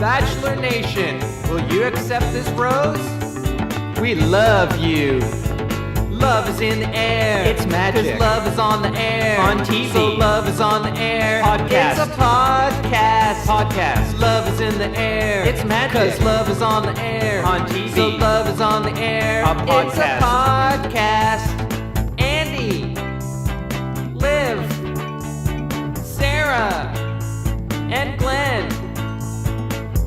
Bachelor Nation, will you accept this rose? We love you. Love is in the air. It's magic. 'Cause love is on the air. On TV. So love is on the air. Podcast. It's a podcast. Podcast. Love is in the air. It's magic. 'Cause love is on the air. On TV. So love is on the air. A podcast. It's a podcast. Andy, Liv, Sarah, and Glenn.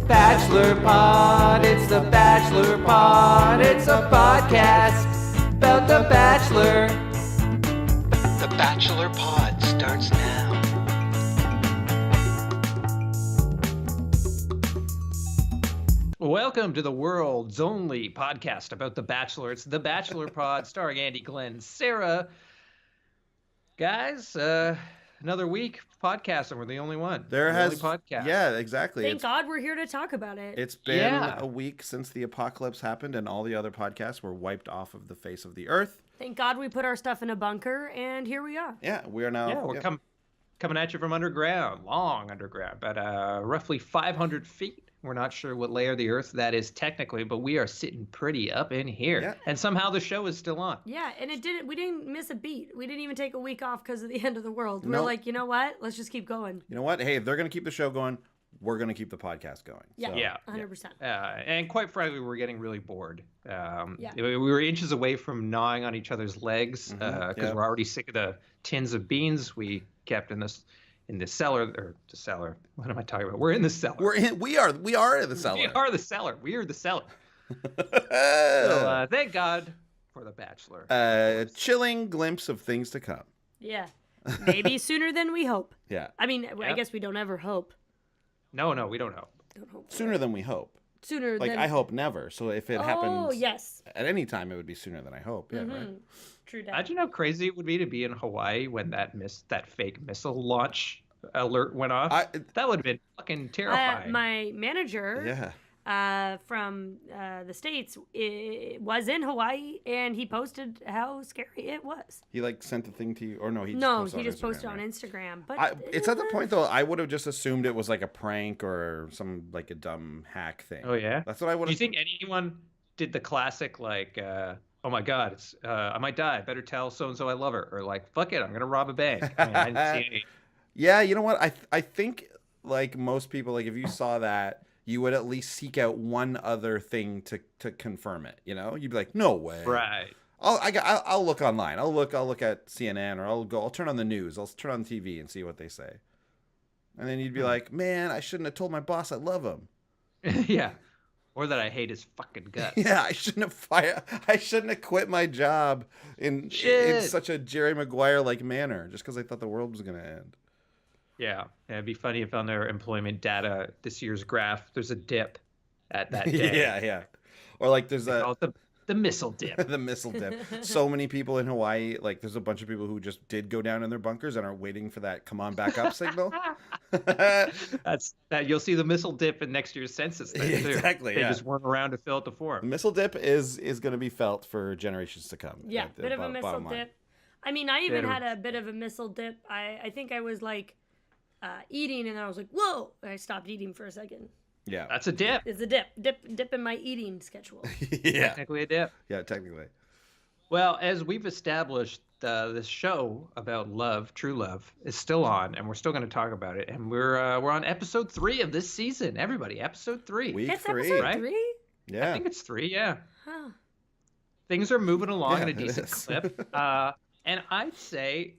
Bachelor Pod, it's the Bachelor Pod. It's a podcast about The Bachelor. The Bachelor Pod starts now. Welcome to the world's only podcast about The Bachelor. It's The Bachelor Pod, starring Andy, Glenn, Sarah. Guys, another week podcast, and we're the only one. Only podcast. Yeah, exactly. Thank God we're here to talk about it. It's been a week since the apocalypse happened, and all the other podcasts were wiped off of the face of the earth. Thank God we put our stuff in a bunker, and here we are. Yeah, we are now. Yeah, we're coming at you from underground, long underground, but roughly 500 feet. We're not sure what layer of the earth that is technically, but we are sitting pretty up in here. Yeah. And somehow the show is still on. Yeah, and we didn't miss a beat. We didn't even take a week off because of the end of the world. We're like, you know what? Let's just keep going. You know what? Hey, if they're going to keep the show going, we're going to keep the podcast going. Yeah, so, yeah, 100%. And quite frankly, we were getting really bored. We were inches away from gnawing on each other's legs because we're already sick of the tins of beans we kept in the cellar. What am I talking about? We're in the cellar. We are in the cellar. We are the cellar. We are the cellar. So thank God for The Bachelor. A chilling glimpse of things to come. Yeah. Maybe sooner than we hope. Yeah. I mean, I guess we don't ever hope. No, we don't hope. Sooner than we hope. Sooner than... I hope never. So if it happens yes. at any time, it would be sooner than I hope. Yeah, right? True that. Imagine how crazy it would be to be in Hawaii when that fake missile launch alert went off. That would have been fucking terrifying. My manager from the States was in Hawaii, and he posted how scary it was. He sent the thing to you, or no? He just posted on Instagram. But it's at the point though. I would have just assumed it was like a prank or some a dumb hack thing. Oh yeah, that's what I would. Do you think anyone did the classic oh my God, it's I might die. Better tell so and so I love her, or fuck it, I'm gonna rob a bank. I mean, I didn't see any. Yeah, you know what? I think most people, if you saw that, you would at least seek out one other thing to confirm it. You know, you'd be like, no way. Right. I'll look online. I'll look at CNN, or I'll turn on the news. I'll turn on TV and see what they say. And then you'd be like, man, I shouldn't have told my boss I love him. Yeah. Or that I hate his fucking guts. Yeah, I shouldn't have quit my job in such a Jerry Maguire manner just because I thought the world was gonna end. Yeah, it'd be funny if on their employment data this year's graph there's a dip at that day. yeah. Or there's the missile dip. The missile dip. So many people in Hawaii, there's a bunch of people who just did go down in their bunkers and are waiting for that come on back up signal. That's that. You'll see the missile dip in next year's census. Exactly. They just weren't around to fill it to form. The missile dip is going to be felt for generations to come. Yeah, bit of a missile dip. I mean, I even had a bit of a missile dip. I think I was eating, and then I was like, whoa! And I stopped eating for a second. Yeah, that's a dip. It's a dip in my eating schedule. Yeah, technically a dip. Yeah, technically. Well, as we've established, this show about love, true love, is still on, and we're still going to talk about it. And we're on episode 3 of this season. Everybody, episode 3. Week 3, episode right? 3? Yeah, I think it's 3. Yeah. Huh. Things are moving along at a decent clip, and I'd say.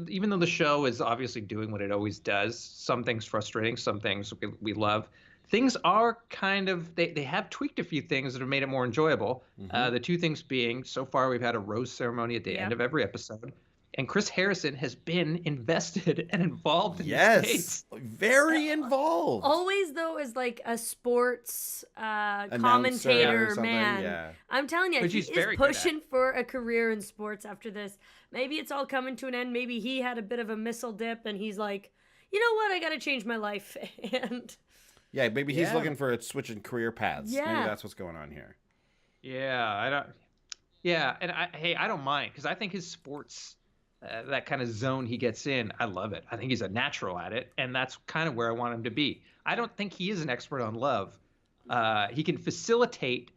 Even though the show is obviously doing what it always does, some things frustrating, some things we love. Things are kind of they have tweaked a few things that have made it more enjoyable. The two things being, so far we've had a rose ceremony at the end of every episode, and Chris Harrison has been invested and involved in the States. Very involved. Always though as a sports commentator man. Yeah. I'm telling you, he is pushing for a career in sports after this. Maybe it's all coming to an end. Maybe he had a bit of a missile dip and he's like, you know what, I got to change my life. And yeah, maybe he's looking for a switch in career paths. Yeah. Maybe that's what's going on here. Yeah, I don't mind because I think his sports that kind of zone he gets in, I love it. I think he's a natural at it, and that's kind of where I want him to be. I don't think he is an expert on love. He can facilitate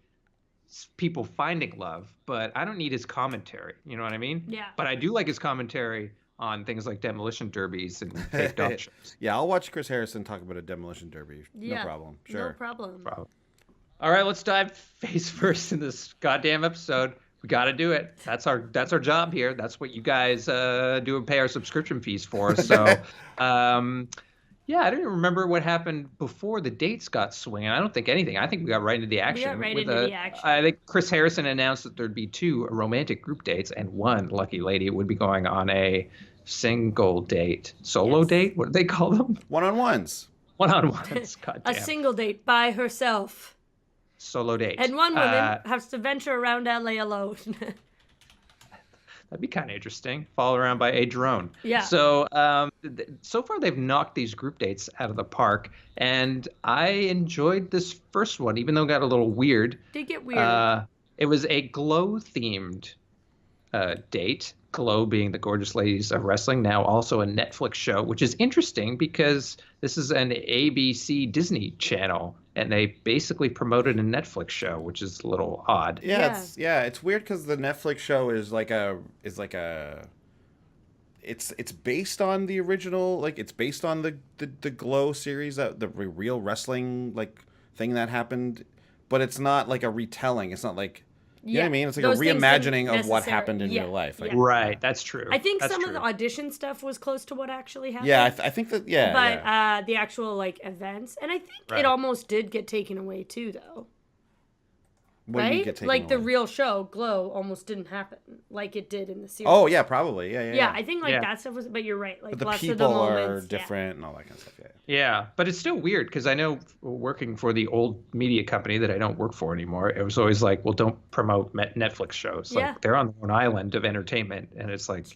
people finding love, but I don't need his commentary. You know what I mean? Yeah. But I do like his commentary on things like demolition derbies and fake dog shows. Yeah, I'll watch Chris Harrison talk about a demolition derby. Yeah, No problem. Sure. No problem. All right, let's dive face first in this goddamn episode. We got to do it. That's our job here. That's what you guys do and pay our subscription fees for. So, yeah, I don't even remember what happened before the dates got swinging. I don't think anything. I think we got right into the action. We got right into the action. I think Chris Harrison announced that there'd be 2 romantic group dates, and one lucky lady would be going on a single date, solo date. What do they call them? One-on-ones. One-on-ones. Goddamn. A single date by herself. Solo date. And one woman has to venture around LA alone. That'd be kind of interesting. Followed around by a drone. Yeah. So, so far they've knocked these group dates out of the park, and I enjoyed this first one, even though it got a little weird. Did get weird. It was a glow-themed date. Glow being the Gorgeous Ladies of Wrestling, now also a Netflix show, which is interesting because this is an ABC Disney channel, and they basically promoted a Netflix show, which is a little odd. It's weird because the Netflix show is it's based on the original, like it's based on the Glow series, the real wrestling like thing that happened, but it's not like a retelling. It's not like, you know what I mean? It's like Those a reimagining of what happened in real life. Like, Right, that's true. I think that's some true. of the audition stuff was close to what actually happened. Yeah, I think that, But the actual, like, events, and I think it almost did get taken away, too, though. What do you get taken Like, the away? real show, Glow, almost didn't happen like it did in the series. Oh, yeah, probably. Yeah. I think, like, that stuff was, but you're right. Like, But the lots people of the moments, are different and all that kind of stuff, yeah. Yeah, but it's still weird because I know working for the old media company that I don't work for anymore, it was always like, well, don't promote Netflix shows. Like they're on their own island of entertainment, and it's like,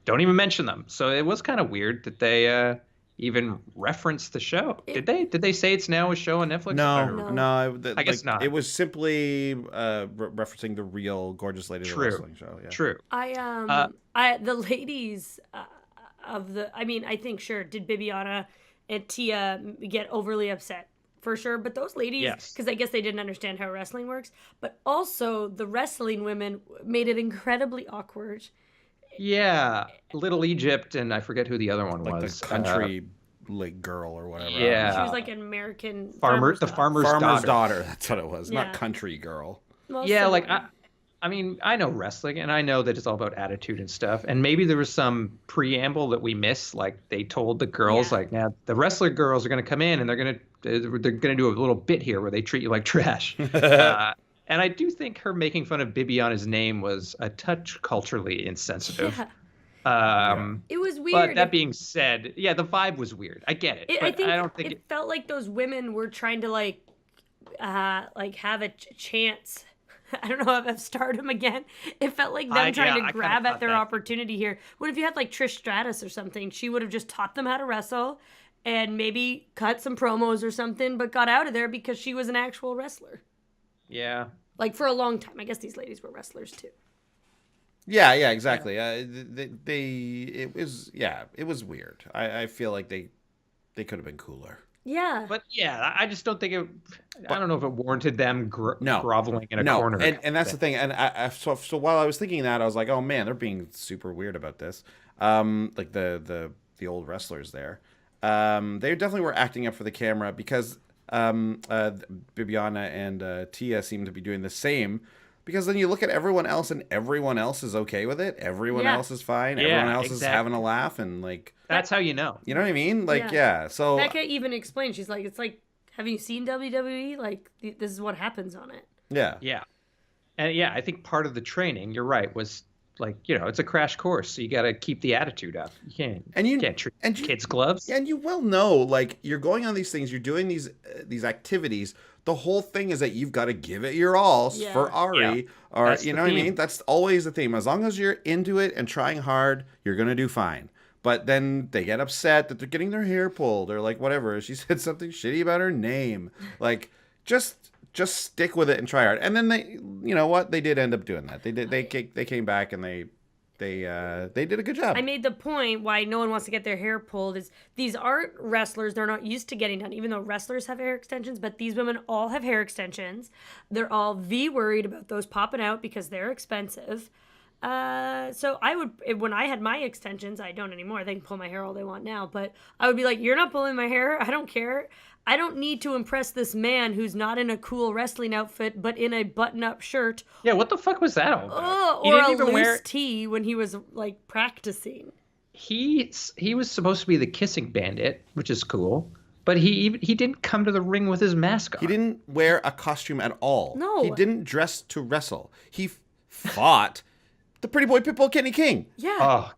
don't even mention them. So it was kind of weird that they even referenced the show. Did they say it's now a show on Netflix? No. I guess not. It was simply referencing the real Gorgeous Ladies of Wrestling show. Yeah. True. The ladies I think, sure, did Bibiana and Tia get overly upset? For sure, but those ladies, because I guess they didn't understand how wrestling works, but also the wrestling women made it incredibly awkward. Yeah, Little Egypt, and I forget who the other one like was. The country like girl or whatever. Yeah, she was like an American farmer's daughter. That's what it was, not country girl. Well, yeah, like I mean, I know wrestling, and I know that it's all about attitude and stuff. And maybe there was some preamble that we missed, like they told the girls, like, now the wrestler girls are going to come in and they're going to do a little bit here where they treat you like trash. And I do think her making fun of Bibiana's name was a touch culturally insensitive. It was weird. But that being said, the vibe was weird. I get it. But I don't think it felt like those women were trying to like have a chance. I don't know if I've stardom again. It felt like them trying to grab at their opportunity here. What if you had like Trish Stratus or something? She would have just taught them how to wrestle and maybe cut some promos or something, but got out of there because she was an actual wrestler. Yeah. Like for a long time. I guess these ladies were wrestlers too. Yeah, exactly. It was weird. I feel like they could have been cooler. Yeah. But I just don't think I don't know if it warranted them groveling in a corner. And that's the thing. And so while I was thinking that, I was like, oh man, they're being super weird about this. Like the old wrestlers there. They definitely were acting up for the camera because Bibiana and Tia seem to be doing the same. Because then you look at everyone else and everyone else is okay with it. Everyone else is fine. Everyone else is having a laugh and like. That's how you know. You know what I mean? Like, so. Becca even explained, she's like, it's like, have you seen WWE? Like, this is what happens on it. Yeah. Yeah. And I think part of the training, you're right, was like, it's a crash course. So you got to keep the attitude up. You can't treat kids' gloves. And you well know, like, you're going on these things, you're doing these activities. The whole thing is that you've got to give it your all for Ari. Or, That's you know what I mean? That's always the theme. As long as you're into it and trying hard, you're going to do fine. But then they get upset that they're getting their hair pulled or like whatever. She said something shitty about her name. Like, just stick with it and try hard. And then they, you know what? They did end up doing that. They did. They came back and they they did a good job. I made the point why no one wants to get their hair pulled is these aren't wrestlers. They're not used to getting done, even though wrestlers have hair extensions. But these women all have hair extensions. They're all worried about those popping out because they're expensive. So I would, when I had my extensions, I don't anymore. They can pull my hair all they want now. But I would be like, you're not pulling my hair. I don't care. I don't need to impress this man who's not in a cool wrestling outfit, but in a button-up shirt. Yeah, what the fuck was that all about? Or a loose tee when he was, like, practicing. He was supposed to be the kissing bandit, which is cool, but he didn't come to the ring with his mask on. He didn't wear a costume at all. No. He didn't dress to wrestle. He fought the pretty boy Pitbull Kenny King. Yeah. Oh,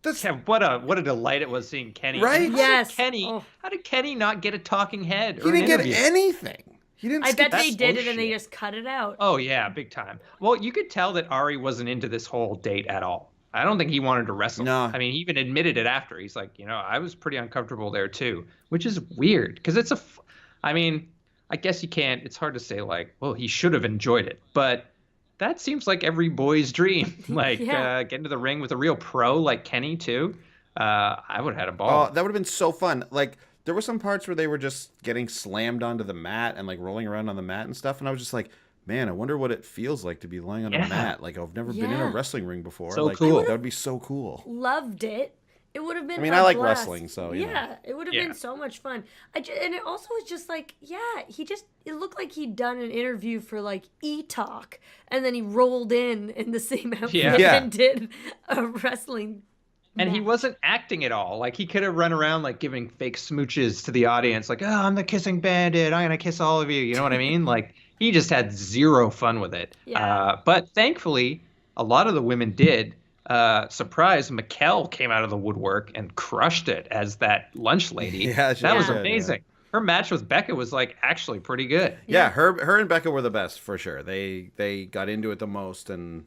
what a delight it was seeing Kenny. Right? Yes. How did Kenny not get a talking head? He didn't get anything. He didn't. I bet they did bullshit. it and they just cut it out. Oh yeah, big time. Well, you could tell that Ari wasn't into this whole date at all. I don't think he wanted to wrestle. No. I mean, he even admitted it after. He's like, I was pretty uncomfortable there too, which is weird because I mean, I guess you can't. It's hard to say like, well, he should have enjoyed it, but that seems like every boy's dream. Like get into the ring with a real pro like Kenny too. I would have had a ball. Oh, that would have been so fun. Like there were some parts where they were just getting slammed onto the mat and like rolling around on the mat and stuff, and I was just like, man, I wonder what it feels like to be lying on a mat. Like I've never been in a wrestling ring before. So like, cool. That would be so cool. Loved it. It would have been. I mean, a I like blast. wrestling, so it would have been so much fun. And it also was just like, it looked like he'd done an interview for like E-Talk, and then he rolled in the same outfit and did a wrestling. And he wasn't acting at all. Like he could have run around like giving fake smooches to the audience, like, "Oh, I'm the kissing bandit. I'm gonna kiss all of you." You know what I mean? Like he just had zero fun with it. Yeah. But thankfully, a lot of the women did. Surprise, Mikkel came out of the woodwork and crushed it as that lunch lady. Yeah, that was amazing. Her match with Becca was like actually pretty good. Yeah, her and Becca were the best for sure. They got into it the most, and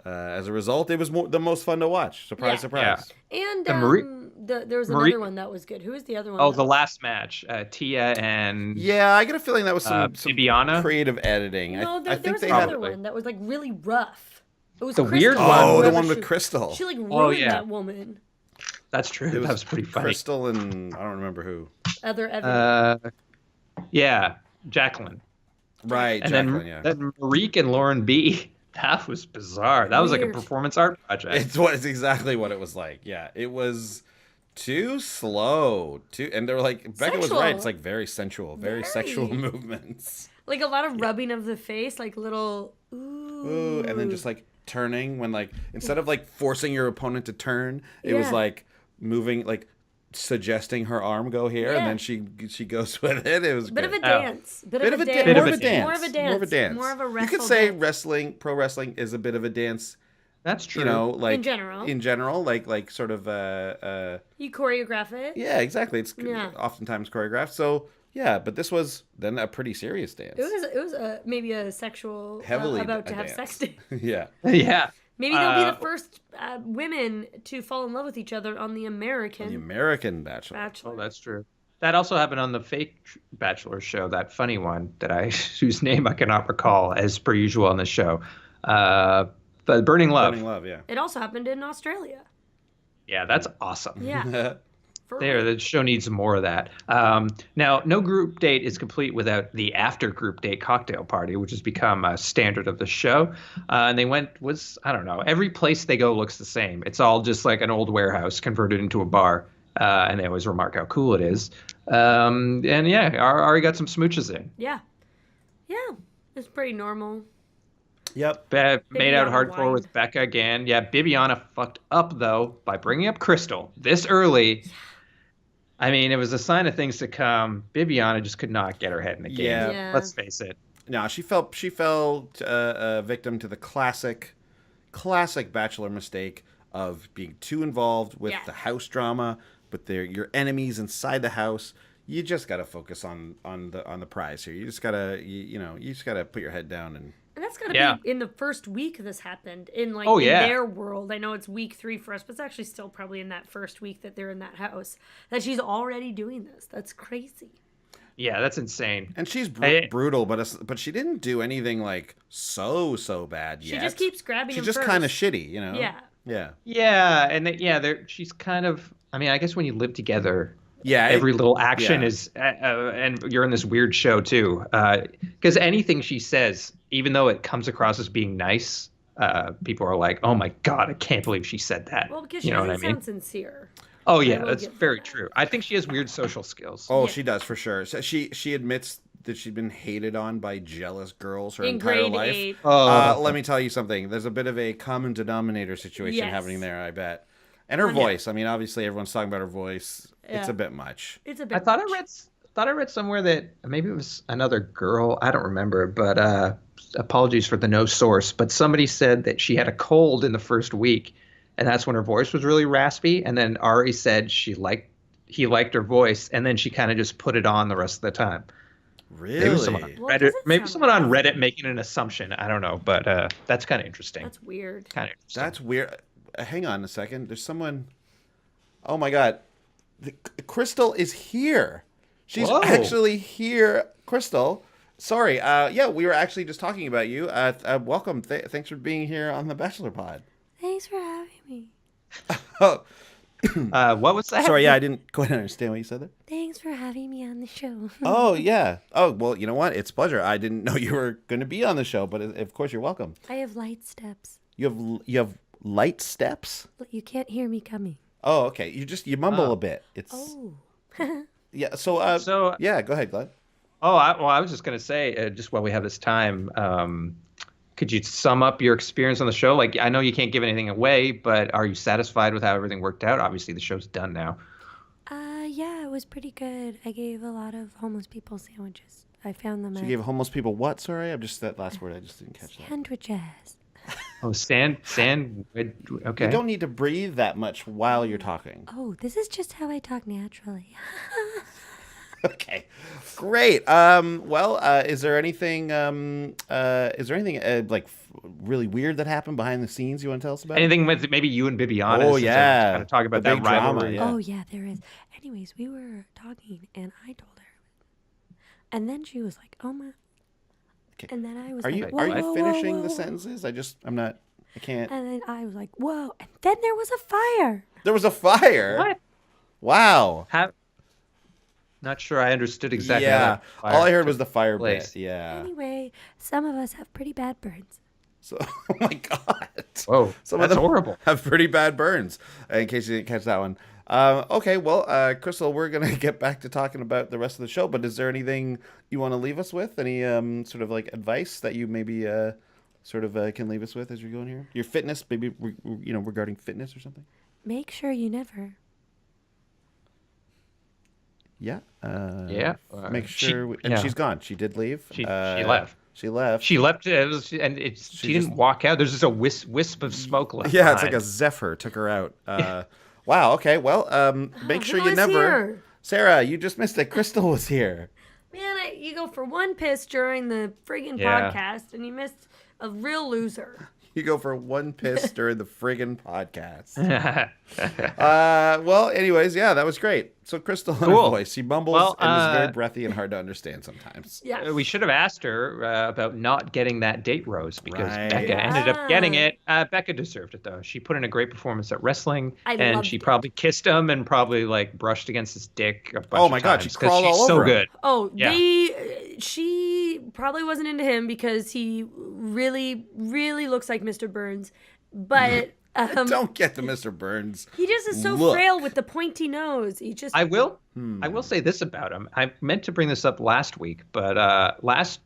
as a result, it was the most fun to watch. Surprise. And there was another one that was good. Who was the other one? Oh, the last match, Tia and I get a feeling that was some Bibiana? Creative editing. No, I there think was they another had one that was like really rough. It was the Krystal. weird one. Oh, the one with Krystal. She like ruined that woman. That's true. That was pretty funny. Krystal and I don't remember who. Other Evan. Jacqueline. Right, and Jacqueline. then Marique and Lauren B. That was bizarre. That was like a performance art project. It's exactly what it was like. Yeah, it was too slow. And they were like, Becca was right. It's like very sensual, very sexual movements. Like a lot of rubbing of the face, like little ooh, and then just like turning when like instead of like forcing your opponent to turn, it was like moving, like suggesting her arm go here, and then she goes with it. It was bit good. of a dance, More of a dance. More of a wrestle. You could say pro wrestling is a bit of a dance. That's true. Like in general, like sort of you choreograph it. Yeah, exactly. It's oftentimes choreographed. So yeah, but this was then a pretty serious dance. It was maybe a sexual heavily about to have dance. sex dance. Yeah. Maybe they'll be the first women to fall in love with each other on the American Bachelor. Oh, that's true. That also happened on the fake Bachelor show, that funny one whose name I cannot recall as per usual on the show. But Burning Love. Burning Love, yeah. It also happened in Australia. Yeah, that's awesome. Yeah. The show needs more of that. Now, no group date is complete without the after group date cocktail party, which has become a standard of the show. And they I don't know, every place they go looks the same. It's all just like an old warehouse converted into a bar. And they always remark how cool it is. Ari got some smooches in. Yeah. Yeah. It's pretty normal. Yep. Made out hardcore with Becca again. Yeah, Bibiana fucked up, though, by bringing up Krystal this early. I mean, it was a sign of things to come. Bibiana just could not get her head in the game. Yeah. Let's face it. No, she fell victim to the classic Bachelor mistake of being too involved with the house drama, with your enemies inside the house. You just got to focus on the prize here. You just got to you just got to put your head down and that's got to be in the first week this happened in their world. I know it's week 3 for us, but it's actually still probably in that first week that they're in that house that she's already doing this. That's crazy. Yeah, that's insane. And she's brutal, but she didn't do anything like so bad yet. She just keeps grabbing him She's just first. kind of shitty, you know? Yeah. Yeah. Yeah, and she's kind of. I mean, I guess when you live together, Yeah. every little action is, and you're in this weird show too. Because anything she says, even though it comes across as being nice, people are like, "Oh my God, I can't believe she said that." Well, because you she know what doesn't I mean? sound sincere. Oh yeah, that's very true. I think she has weird social skills. Oh, Yeah. she does for sure. So she admits that she'd been hated on by jealous girls her In entire grade life. 8. Let me tell you something. There's a bit of a common denominator situation Yes. happening there, I bet. And her voice. I mean, obviously everyone's talking about her voice. It's Yeah. a bit much. It's a bit. I thought I read somewhere that maybe it was another girl. I don't remember, but apologies for the no source. But somebody said that she had a cold in the first week, and that's when her voice was really raspy. And then Ari said he liked her voice, and then she kind of just put it on the rest of the time. Really? Maybe someone on Well, it Reddit, doesn't maybe sound someone on bad. Reddit making an assumption. I don't know, but that's kind of interesting. That's weird. Kind of interesting. That's weird. Hang on a second. There's someone. Oh my God. Krystal is here. She's Whoa. actually here. Krystal. Sorry. Yeah, we were actually just talking about you. Welcome. Thanks for being here on the Bachelor Pod. Thanks for having me. Oh, What was that? sorry. Yeah, I didn't quite understand what you said there. Thanks for having me on the show. Oh, yeah. Oh, well, you know what? It's a pleasure. I didn't know you were going to be on the show, but of course you're welcome. I have light steps. You have light steps? You can't hear me coming. Oh, okay. You mumble a bit. It's Oh. yeah. So yeah. Go ahead, Glenn. Oh, I was just going to say, just while we have this time, could you sum up your experience on the show? Like, I know you can't give anything away, but are you satisfied with how everything worked out? Obviously, the show's done now. Yeah, it was pretty good. I gave a lot of homeless people sandwiches. I found them She at gave homeless people what? Sorry, I'm just that last word. I just didn't catch that. sandwiches. Oh, sand. Okay. You don't need to breathe that much while you're talking. Oh, this is just how I talk naturally. Okay, great. Well, is there anything like really weird that happened behind the scenes you want to tell us about? Anything with maybe you and Bibiana? Oh, yeah. Kind of talk about The that big drama, rivalry. yeah. Oh, yeah, there is. Anyways, we were talking, and I told her. And then she was like, oh, my. Okay. And then I was Are like, you whoa, are you whoa, finishing whoa, the whoa. sentences? I can't. And then I was like, whoa. And then there was a fire. There was a fire. What? Wow. Not sure I understood exactly. Yeah. how that All I fire heard was the fire place. bit. Yeah. Anyway, some of us have pretty bad burns. So, oh my God. Whoa, Some of that's them horrible. have pretty bad burns. In case you didn't catch that one. Okay, well, Krystal, we're gonna get back to talking about the rest of the show. But is there anything you want to leave us with? Any sort of like advice that you maybe can leave us with as you're going here? Your fitness, maybe regarding fitness or something. Make sure you never. Yeah. Yeah. Make sure. And she's gone. She did leave. She left. She left. She left, she didn't walk out. There's just a wisp of smoke left. Yeah, it's behind. like a zephyr took her out. Wow. Okay. Well, make sure who you was never. here? Sarah, you just missed it. Krystal was here. Man, you go for one piss during the friggin' Yeah. podcast, and you missed a real loser. You go for one piss during the friggin' podcast. Well, anyways, yeah, that was great. So Krystal and her Cool. voice. She mumbles Well, and is very breathy and hard to understand sometimes. Yeah. We should have asked her about not getting that date rose because Right. Becca ended up getting it. Becca deserved it though. She put in a great performance at wrestling, I and loved she it. probably kissed him and probably like brushed against his dick a bunch Oh of my God, she times 'cause crawled she's all so over him. good. Oh, Yeah. she probably wasn't into him because he really, really looks like Mr. Burns. But Don't get to Mr. Burns. he just is so Look. frail with the pointy nose. He just. I will say this about him. I meant to bring this up last week, but last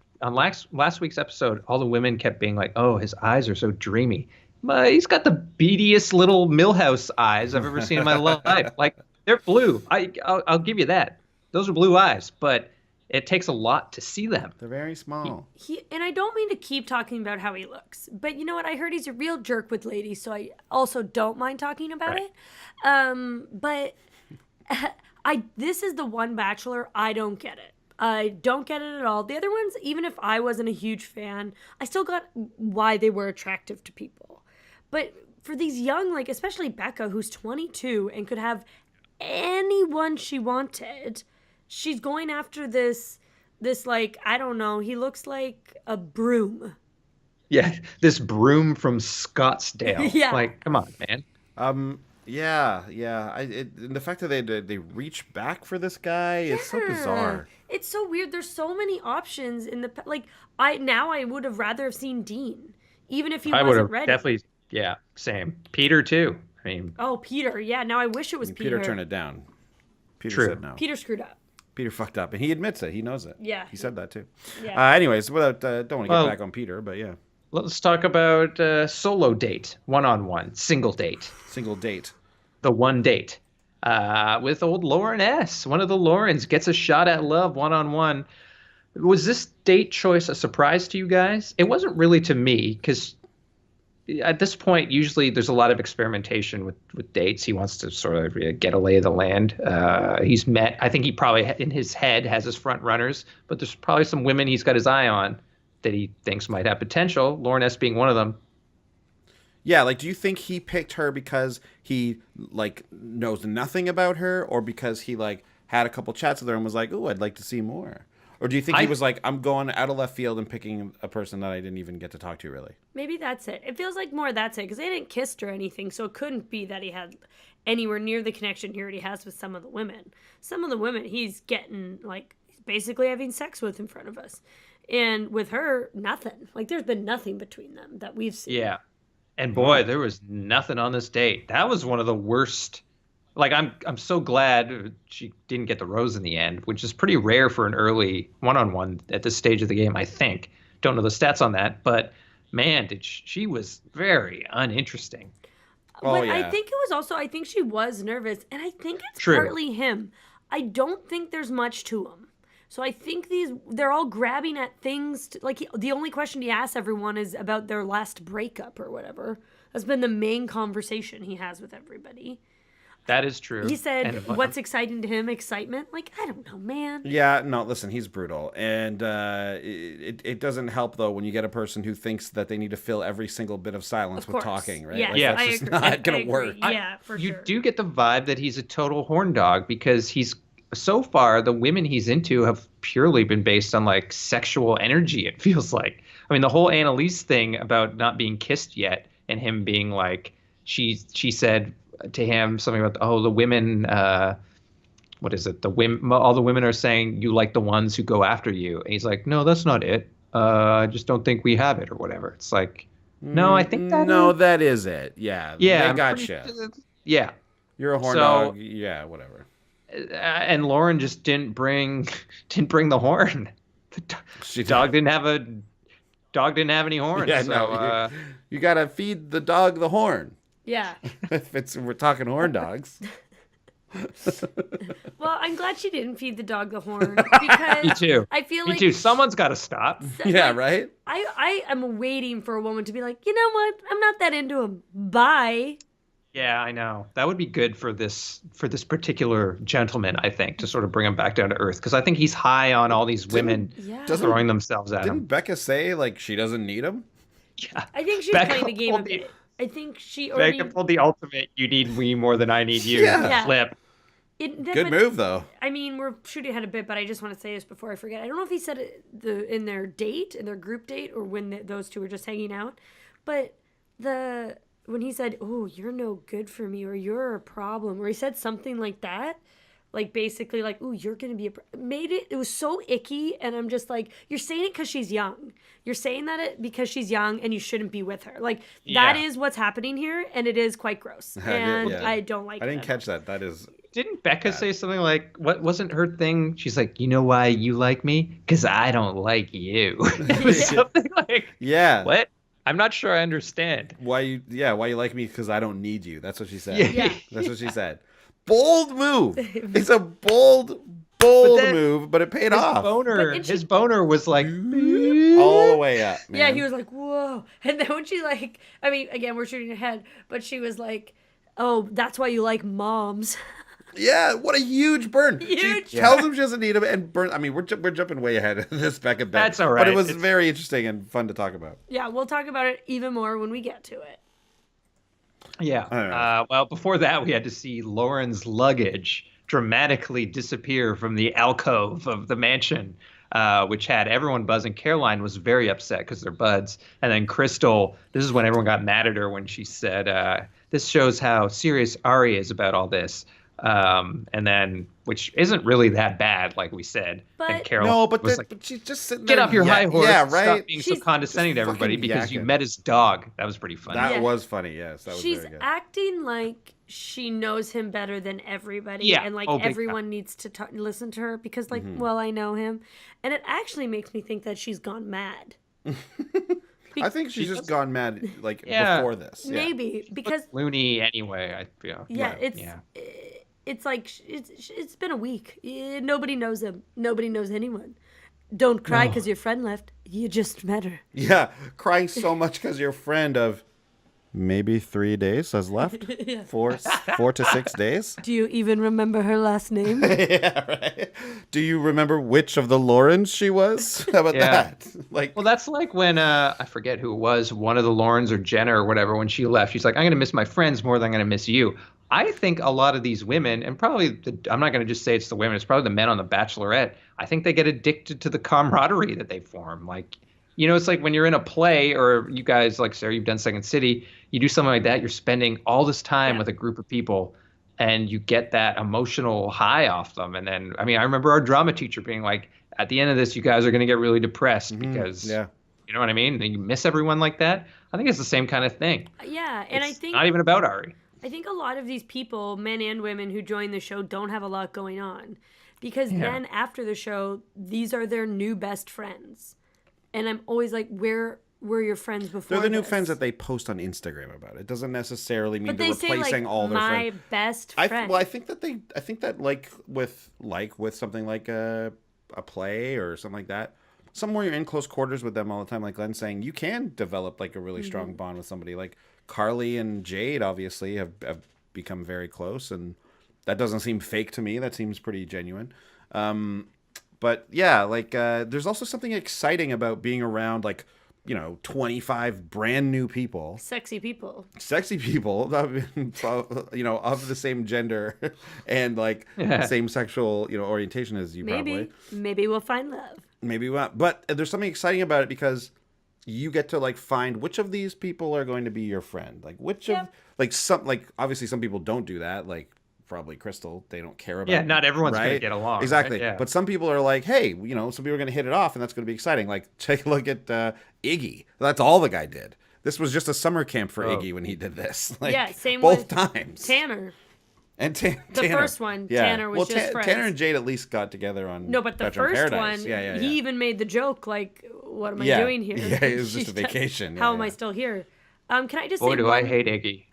week's episode, all the women kept being like, "Oh, his eyes are so dreamy." But he's got the beadiest little Millhouse eyes I've ever seen in my life. Like they're blue. I'll give you that. Those are blue eyes, but it takes a lot to see them. They're very small. And I don't mean to keep talking about how he looks, but you know what? I heard he's a real jerk with ladies, so I also don't mind talking about Right. it. But this is the one Bachelor I don't get it. I don't get it at all. The other ones, even if I wasn't a huge fan, I still got why they were attractive to people. But for these young, like especially Becca, who's 22 and could have anyone she wanted, she's going after this like, I don't know, he looks like a broom. Yeah, this broom from Scottsdale. Yeah. Like, come on, man. Yeah. And the fact that they reach back for this guy is so bizarre. It's so weird. There's so many options in the like. I would have rather have seen Dean, even if he wasn't ready. Definitely. Yeah, same. Peter too. I mean. Oh, Peter. Yeah. Now I wish it was Peter. Peter turned it down. Peter True. said no. Peter screwed up. Peter fucked up, and he admits it. He knows it. Yeah. He said that too. Yeah. Anyways, without don't want to get back on Peter, but yeah. Let's talk about solo date, one-on-one, single date. Single date. The one date with old Lauren S. One of the Laurens gets a shot at love one-on-one. Was this date choice a surprise to you guys? It wasn't really to me because at this point, usually there's a lot of experimentation with dates. He wants to sort of get a lay of the land. I think he probably in his head has his front runners, but there's probably some women he's got his eye on that he thinks might have potential, Lauren S. being one of them. Yeah, like, do you think he picked her because he, like, knows nothing about her, or because he, like, had a couple chats with her and was like, oh, I'd like to see more? Or do you think he was like, I'm going out of left field and picking a person that I didn't even get to talk to, really? Maybe that's it. It feels like more that's it, because they didn't kiss or anything, so it couldn't be that he had anywhere near the connection he already has with some of the women. Some of the women, he's getting, like, basically having sex with in front of us. And with her, nothing. Like, there's been nothing between them that we've seen. Yeah. And boy, there was nothing on this date. That was one of the worst. Like, I'm so glad she didn't get the rose in the end, which is pretty rare for an early one-on-one at this stage of the game, I think. Don't know the stats on that, but man, she was very uninteresting. But I think it was also, I think she was nervous, and I think it's partly him. I don't think there's much to him. So I think they're all grabbing at things. The only question he asks everyone is about their last breakup or whatever. That's been the main conversation he has with everybody. That is true. He said, what's exciting to him? Excitement? Like, I don't know, man. Yeah, no, listen, he's brutal. And it doesn't help, though, when you get a person who thinks that they need to fill every single bit of silence with talking, right? Yeah, That's just not going to work. Yeah, for sure. You do get the vibe that he's a total horn dog because so far, the women he's into have purely been based on, like, sexual energy, it feels like. I mean, the whole Annaliese thing about not being kissed yet and him being like, she said to him something about, the women, what is it? All the women are saying you like the ones who go after you. And he's like, no, that's not it. I just don't think we have it or whatever. It's like, no, I think that that is it. Yeah. Yeah. They gotcha. Yeah. You're a horn dog. Yeah, whatever. And Lauren just didn't bring the horn. The dog didn't have any horns. Yeah, so, you gotta feed the dog the horn. Yeah. If we're talking horn dogs. Well, I'm glad she didn't feed the dog the horn because Me too. I feel Me like too. Someone's got to stop. Yeah, right. I am waiting for a woman to be like, you know what? I'm not that into him. Bye. Yeah, I know. That would be good for this particular gentleman, I think, to sort of bring him back down to earth. Because I think he's high on all these women throwing themselves at him. Didn't Becca say, like, she doesn't need him? Yeah. I think she's playing the game a bit. I think she already... Becca pulled the ultimate, you need me more than I need you. Yeah. Flip. Good move, though. I mean, we're shooting ahead a bit, but I just want to say this before I forget. I don't know if he said it in their group date, or when those two were just hanging out. But when he said, oh, you're no good for me, or you're a problem, or he said something like that, like basically like, oh, you're going to be it was so icky. And I'm just like, you're saying it because she's young. You're saying because she's young and you shouldn't be with her. Like, that is what's happening here. And it is quite gross. And I don't like it. I didn't catch that. That is... Didn't Becca say something like, what wasn't her thing? She's like, you know why you like me? Because I don't like you. It was something like, what? I'm not sure I understand. Why you like me? Because I don't need you. That's what she said. Yeah. That's what she said. Bold move. It's a bold move, but it paid off. His boner was like all the way up, man. Yeah, he was like, whoa. And then when she like, I mean, again, we're shooting ahead, but she was like, oh, that's why you like moms. Yeah, what a huge burn. She tells him she doesn't need him and burn. I mean, we're jumping way ahead of this Becca. That's all right. But it was very interesting and fun to talk about. Yeah, we'll talk about it even more when we get to it. Yeah. Well, before that, we had to see Lauren's luggage dramatically disappear from the alcove of the mansion. which had everyone buzzing. Caroline was very upset because they're buds. And then Krystal, this is when everyone got mad at her when she said, this shows how serious Ari is about all this. And then, which isn't really that bad, like we said. But and Carol but was like, she's just sitting there. get off your high horse. Yeah, Stop right. being so condescending to everybody because you met his dog. That was pretty funny. That was funny. Yes, that was She's very good. acting like she knows him better than everybody. Yeah. And like Oh, big everyone needs to listen to her because like, well, I know him. And it actually makes me think that she's gone mad. I think she's just gone mad before this. Yeah. Maybe because loony anyway. I feel. Yeah, it's like it's been a week. Nobody knows him. Nobody knows anyone. Don't cry because your friend left. You just met her. Yeah, crying so much because your friend of maybe 3 days has left. 4 to 6 days. Do you even remember her last name? Yeah, right. Do you remember which of the Laurens she was? How about that? Like, well, that's like when I forget who it was, one of the Laurens or Jenna or whatever. When she left, she's like, "I'm gonna miss my friends more than I'm gonna miss you." I think a lot of these women, and probably I'm not going to just say it's the women, it's probably the men on The Bachelorette. I think they get addicted to the camaraderie that they form. Like, it's like when you're in a play, or you guys, like Sarah, you've done Second City, you do something like that, you're spending all this time with a group of people, and you get that emotional high off them. And then, I remember our drama teacher being like, at the end of this, you guys are going to get really depressed because, you know what I mean? And you miss everyone like that. I think it's the same kind of thing. Yeah, and I think not even about Ari. I think a lot of these people, men and women who join the show, don't have a lot going on. Because then after the show, these are their new best friends. And I'm always like, where were your friends before they're the new this? friends that they post on Instagram about. It doesn't necessarily mean they're say, replacing all their friends. My best friend. I think that like with something like a play or something like that, somewhere you're in close quarters with them all the time, like Glenn's saying, you can develop like a really strong bond with somebody. Like Carly and Jade obviously have become very close, and that doesn't seem fake to me. That seems pretty genuine. But yeah, like there's also something exciting about being around 25 brand new people. Sexy people, of the same gender and same sexual, orientation as you probably. Maybe we'll find love. Maybe we won't. But there's something exciting about it because you get to find which of these people are going to be your friend. Obviously some people don't do that. Like probably Krystal, they don't care about. Yeah, not everyone's right? going to get along. Exactly. Right? Yeah. But some people are like, hey, some people are going to hit it off, and that's going to be exciting. Like take a look at Iggy. That's all the guy did. This was just a summer camp for Iggy when he did this. Same both with times. Tanner. And the Tanner. first one, Tanner was just friends. Tanner and Jade at least got together on No, but the Bachelor in first Paradise. one, he even made the joke, like, what am I doing here? Yeah, it was just a vacation. How am I still here? Can I just say Boy, do I hate Iggy.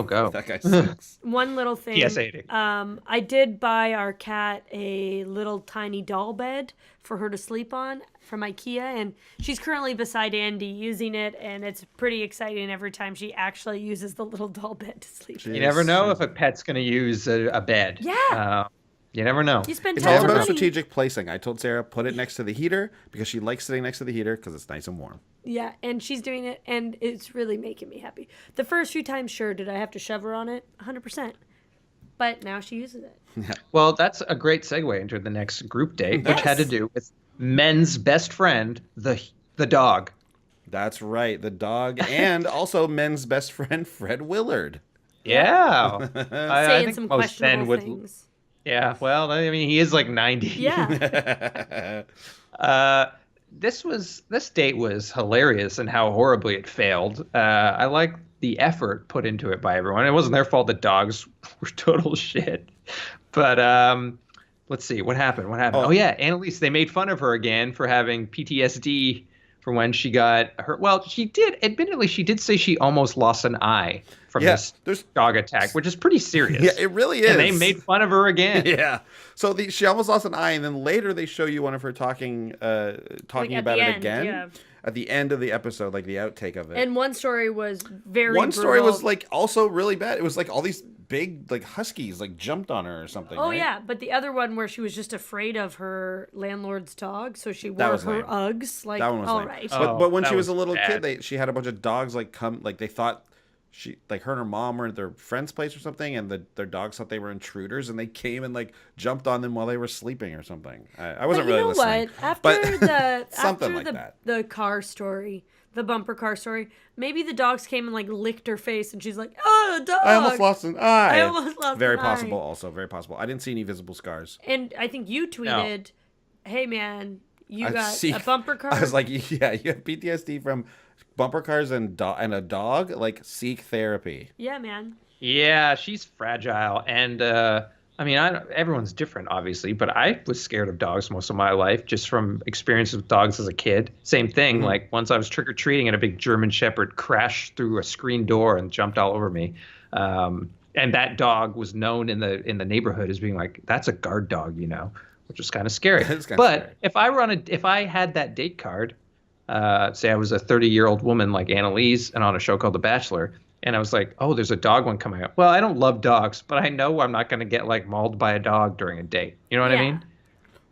Go. That guy sucks. One little thing. Yes, I hate Iggy. I did buy our cat a little tiny doll bed for her to sleep on from IKEA, and she's currently beside Andy using it, and it's pretty exciting every time she actually uses the little doll bed to sleep. You never know if a pet's going to use a bed. Yeah. You never know. You spend It's tons all of about money. strategic placing. I told Sarah, put it next to the heater because she likes sitting next to the heater because it's nice and warm. Yeah, and she's doing it, and it's really making me happy. The first few times, sure, did I have to shove her on it? 100%. But now she uses it. Well, that's a great segue into the next group date, which had to do with men's best friend, the dog. That's right, the dog, and also men's best friend, Fred Willard. Yeah. I Saying think some most men questionable things. Yeah, well, he is like 90. Yeah. This date was hilarious and how horribly it failed. I like the effort put into it by everyone. It wasn't their fault that dogs were total shit. But let's see, what happened? Oh yeah, Annaliese, they made fun of her again for having PTSD for when she got hurt. Well, she did say she almost lost an eye from this dog attack, which is pretty serious. Yeah, it really is. And they made fun of her again. Yeah. So she almost lost an eye, and then later they show you one of her talking about it again. Yeah. At the end of the episode, like the outtake of it. And one story was very One story brutal. was also really bad. It was all these big huskies jumped on her or something. Oh right? yeah, but the other one where she was just afraid of her landlord's dog, so she wore her Uggs. That one was all lame. right. But when she was a little bad. kid, she had a bunch of dogs they thought her and her mom were at their friend's place or something, and their dogs thought they were intruders, and they came and like jumped on them while they were sleeping or something. I wasn't really listening. What? After something like that. The car story, the bumper car story, maybe the dogs came and like licked her face, and she's like, "Oh, a dog! I almost lost an eye." I almost lost very an possible. eye. Also, very possible. I didn't see any visible scars. And I think you tweeted, "Hey man, you got a bumper car." I was like, "Yeah, you have PTSD from bumper cars and a dog. Like, seek therapy." Yeah, man. Yeah, she's fragile, and I mean, everyone's different, obviously, but I was scared of dogs most of my life, just from experiences with dogs as a kid. Same thing. Mm-hmm. Like once I was trick or treating, and a big German Shepherd crashed through a screen door and jumped all over me. And that dog was known in the neighborhood as being like, that's a guard dog, which was kind of scary. But scary. If I had that date card, say I was a 30-year-old woman like Annaliese and on a show called The Bachelor, and I was like, oh, there's a dog one coming up. Well, I don't love dogs, but I know I'm not going to get like mauled by a dog during a date. You know what I mean?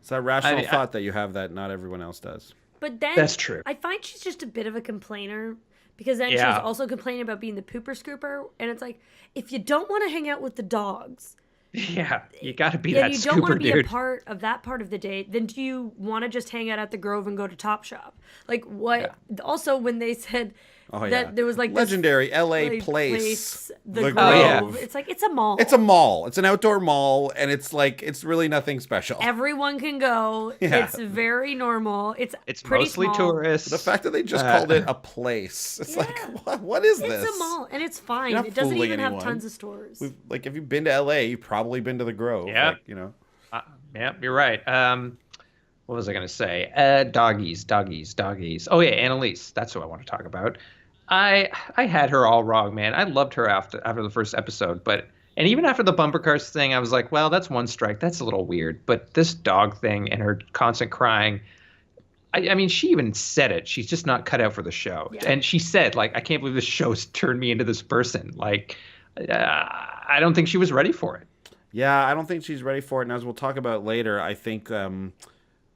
It's that rational thought that you have that not everyone else does. But then that's true. I find she's just a bit of a complainer, because then she's also complaining about being the pooper scooper, and it's like, if you don't want to hang out with the dogs, yeah, you got to be that scooper, dude. And you don't want to be a part of that part of the date, then do you want to just hang out at the Grove and go to Topshop? Like, what? Yeah. Also, when they said that there was like legendary LA place, the Grove. It's like, it's a mall. It's a mall. It's an outdoor mall, and it's like, it's really nothing special. Everyone can go. Yeah. It's very normal. It's pretty mostly small. Tourists. The fact that they just called it a place. It's like, what is this? It's a mall, and it's fine. It doesn't even have tons of stores. Like, if you've been to LA, you've probably been to the Grove. Yeah. Like, yeah, you're right. What was I going to say? Doggies. Oh, yeah, Annaliese. That's who I want to talk about. I had her all wrong, man. I loved her after the first episode, and even after the bumper cars thing, I was like, well, that's one strike. That's a little weird. But this dog thing and her constant crying, I mean, she even said it. She's just not cut out for the show. Yeah. And she said, like, I can't believe this show's turned me into this person. Like, I don't think she was ready for it. Yeah, I don't think she's ready for it. And as we'll talk about later, I think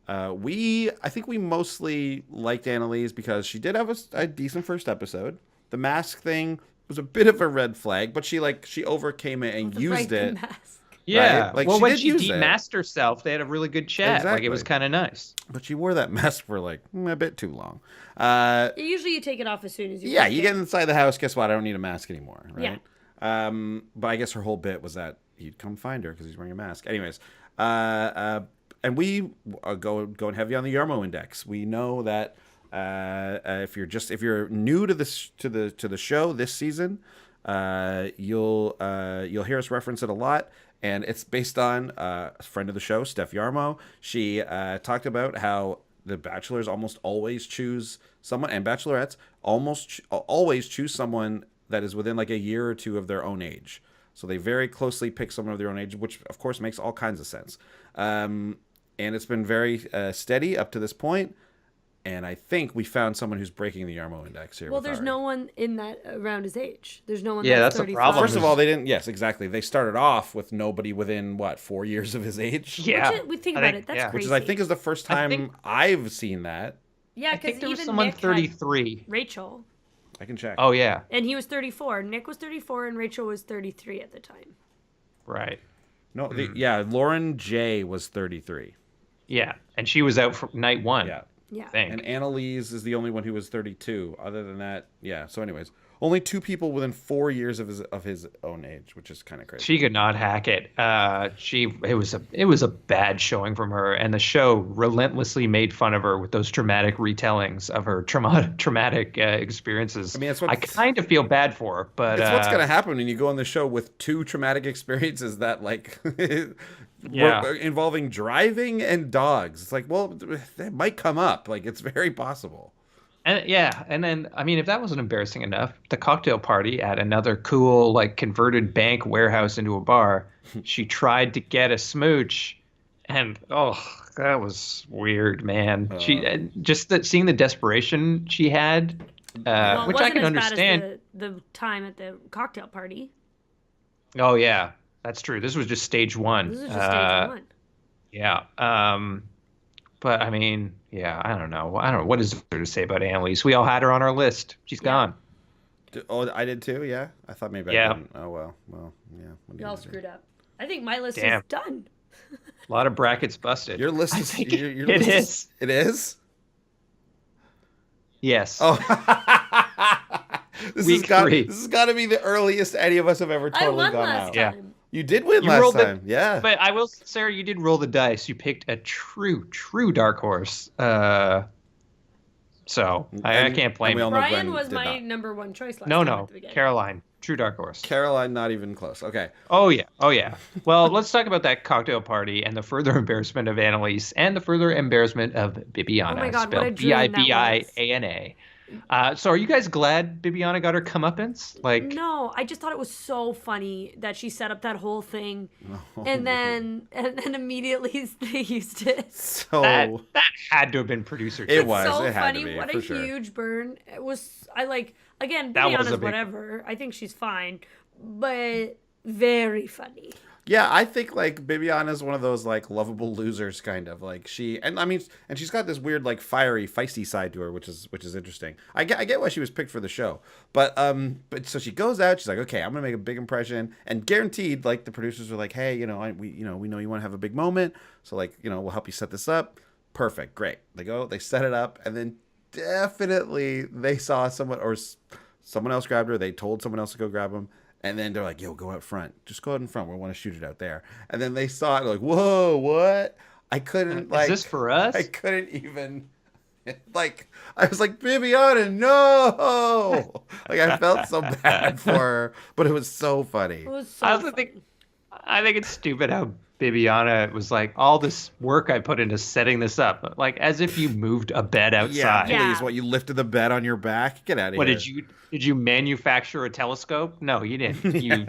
we mostly liked Annaliese because she did have a decent first episode. The mask thing was a bit of a red flag, but she overcame it and used it. Mask. Yeah. Right? Like, well, when she use demasked herself, they had a really good chat. Exactly. Like, it was kind of nice. But she wore that mask for like a bit too long. Usually you take it off as soon as you you get inside the house, guess what? I don't need a mask anymore, right? Yeah. But I guess her whole bit was that he'd come find her because he's wearing a mask. Anyways, and we going heavy on the Yarmo index. We know that if you're new to the show this season, you'll hear us reference it a lot, and it's based on a friend of the show, Steph Yarmo. She talked about how the bachelors almost always choose someone, and bachelorettes almost always choose someone that is within like a year or two of their own age. So they very closely pick someone of their own age, which of course makes all kinds of sense. And it's been very steady up to this point. And I think we found someone who's breaking the Yarmo index here. Well, there's no one in that around his age. There's no one. That's the problem. First of all, they didn't. Yes, exactly. They started off with nobody within 4 years of his age. Yeah, we think about it. That's crazy. Which is, I think, is the first time I've seen that. Yeah, because there was even someone Nick 33. Rachel. I can check. Oh yeah. And he was 34. Nick was 34, and Rachel was 33 at the time. Right. No. Lauren J was 33. Yeah, and she was out for night one. Yeah. Yeah. And Annaliese is the only one who was 32. Other than that, So anyways, only 2 people within 4 years of his own age, which is kind of crazy. She could not hack it. It was a bad showing from her, and the show relentlessly made fun of her with those dramatic retellings of her traumatic experiences. I mean, I kind of feel bad for her, but it's what's gonna happen when you go on the show with 2 traumatic experiences that like. Involving driving and dogs. It's like, well, that might come up. Like, it's very possible. And then, I mean, if that wasn't embarrassing enough, the cocktail party at another cool, like, converted bank warehouse into a bar, she tried to get a smooch, and, that was weird, man. She seeing the desperation she had, which I can understand. Bad as the time at the cocktail party. Oh, yeah. That's true. This was just stage one. This is just stage one. Yeah. But I mean, I don't know. What is there to say about Annaliese? We all had her on our list. She's gone. Oh, I did too. Yeah, I thought maybe Yeah. I didn't. Oh well, yeah. What are you Y'all gonna do? screwed up. I think my list Damn. is done. A lot of brackets busted. Your list I is. think Your it list is. It is. Yes. Oh, this Week has got. 3. This has got to be the earliest any of us have ever I totally won gone last out. Yeah. time. You did win You last rolled time. Yeah. But I will, Sarah, you did roll the dice. You picked a true dark horse. So I And- can't blame and we all you. know Brian Gwen was did my not. number one choice last No, time no. at the beginning. Caroline, true dark horse. Caroline, not even close. Okay. Oh yeah. Well, let's talk about that cocktail party and the further embarrassment of Annaliese and the further embarrassment of Bibiana. Oh my God, what a spelled dream that was. Bibiana. So are you guys glad Bibiana got her comeuppance? Like, No, I just thought it was so funny that she set up that whole thing, and then immediately they used it. So that had to have been producer. It choice. was. So It had to funny! be, What for a sure. huge burn! It was. I like again. That was Bibiana's a big- whatever. I think she's fine, but very funny. yeah, I think like Bibiana's one of those like lovable losers, kind of like and she's got this weird like fiery, feisty side to her, which is interesting. I get why she was picked for the show, but so she goes out, she's like, okay, I'm gonna make a big impression, and guaranteed, like the producers were like, hey, we know you want to have a big moment, so like we'll help you set this up. Perfect, great. They set it up, and then definitely they saw someone someone else grabbed her. They told someone else to go grab him. And then they're like, yo, go out front. Just go out in front. We want to shoot it out there. And then they saw it like, whoa, what? I couldn't like. Is this for us? I couldn't even. Like, I was like, Bibiana, no! Like, I felt so bad for her. But it was so funny. It was so. I also funny. think it's stupid how Bibiana was like, all this work I put into setting this up, like as if you moved a bed Yeah, outside. please. Yeah. What, you lifted the bed on your back? Get out of What here. did you manufacture a telescope? No, you didn't. You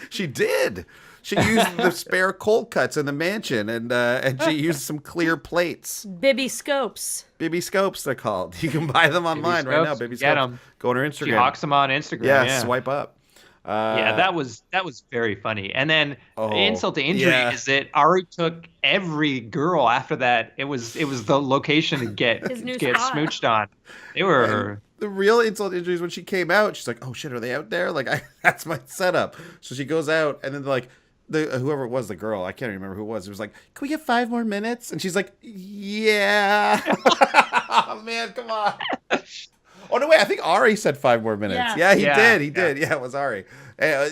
She did. She used the spare cold cuts in the mansion, and she used some clear plates. Bibby Scopes. Bibby Scopes, they're called. You can buy them online right now. Scopes, Bibby get Scopes. 'em. Go on her she Instagram. hawks them on Instagram. Yeah, Yeah, swipe up. yeah, that was very funny. And then Oh, insult to injury yeah. is that Ari took every girl after that. It was the location to get His new get spot. smooched on. They were. The real insult injuries when she came out, she's like, "Oh shit, are they out there?" Like, that's my setup. So she goes out, and then like whoever it was, the girl, I can't even remember who it was. It was like, "Can we get 5 more minutes?" And she's like, "Yeah." Oh man, come on. Oh no, wait, I think Ari said 5 more minutes. Yeah. Yeah, he Yeah, did. He yeah. did. Yeah, it was Ari.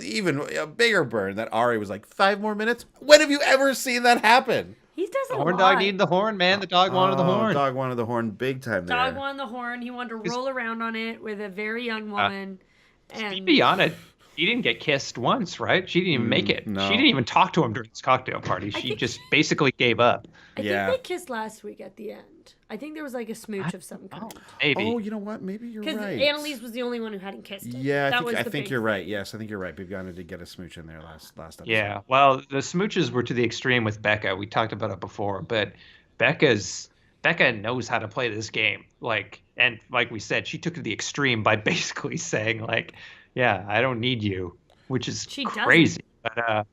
Even a bigger burn that Ari was like, 5 more minutes. When have you ever seen that happen? He does a The horn lot. dog needed the horn, man. The dog wanted the horn. Dog wanted the horn big time there. Dog wanted the horn. He wanted to roll around on it with a very young woman. And Be honest, she didn't get kissed once, right? She didn't even make it. no. She didn't even talk to him during this cocktail party. She think- just basically gave up. I Yeah. think they kissed last week at the end. I think there was like a smooch of some kind. Maybe. Oh, you know what? Maybe you're Because right. Annalise was the only one who hadn't kissed him. Yeah, That was I the think big you're right. thing. Yes, I think you're right. Bibiana did get a smooch in there last episode. Yeah. Well, the smooches were to the extreme with Becca. We talked about it before, but Becca knows how to play this game. Like we said, she took it to the extreme by basically saying like, "Yeah, I don't need you," which is She doesn't. crazy. But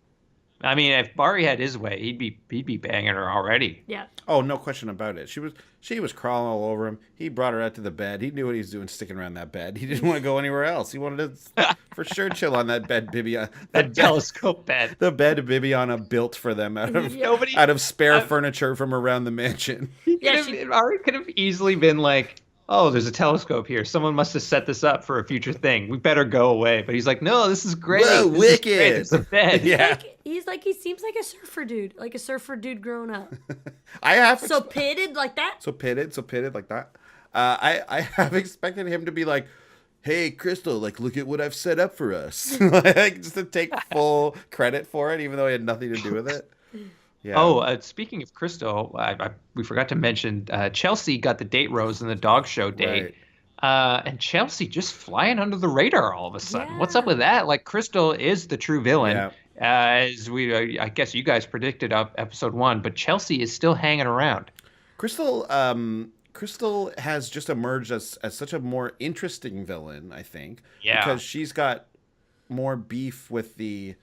I mean, if Barry had his way, he'd be banging her already. Yeah. Oh, no question about it. She was crawling all over him. He brought her out to the bed. He knew what he was doing sticking around that bed. He didn't want to go anywhere else. He wanted to for sure chill on that bed, Bibiana. That telescope bed. The bed Bibiana built for them out of Nobody- out of spare furniture from around the mansion. Yeah, Ari could have easily been like, "Oh, there's a telescope here. Someone must have set this up for a future thing. We better go away." But he's like, "No, this is great. Whoa, This is wicked." great. It's a bed." Yeah. He seems like a surfer dude growing up. I have So pitted like that. so pitted like that. I have expected him to be like, "Hey, Krystal, like, look at what I've set up for us," like just to take full credit for it, even though he had nothing to do with it. Yeah. Oh, speaking of Krystal, we forgot to mention Chelsea got the date rose in the dog show date. And Chelsea just flying under the radar all of a sudden. What's up with that? Like, Krystal is the true villain, Yeah. as I guess you guys predicted of episode 1, but Chelsea is still hanging around. Krystal has just emerged as such a more interesting villain, I think. Yeah. Because she's got more beef with the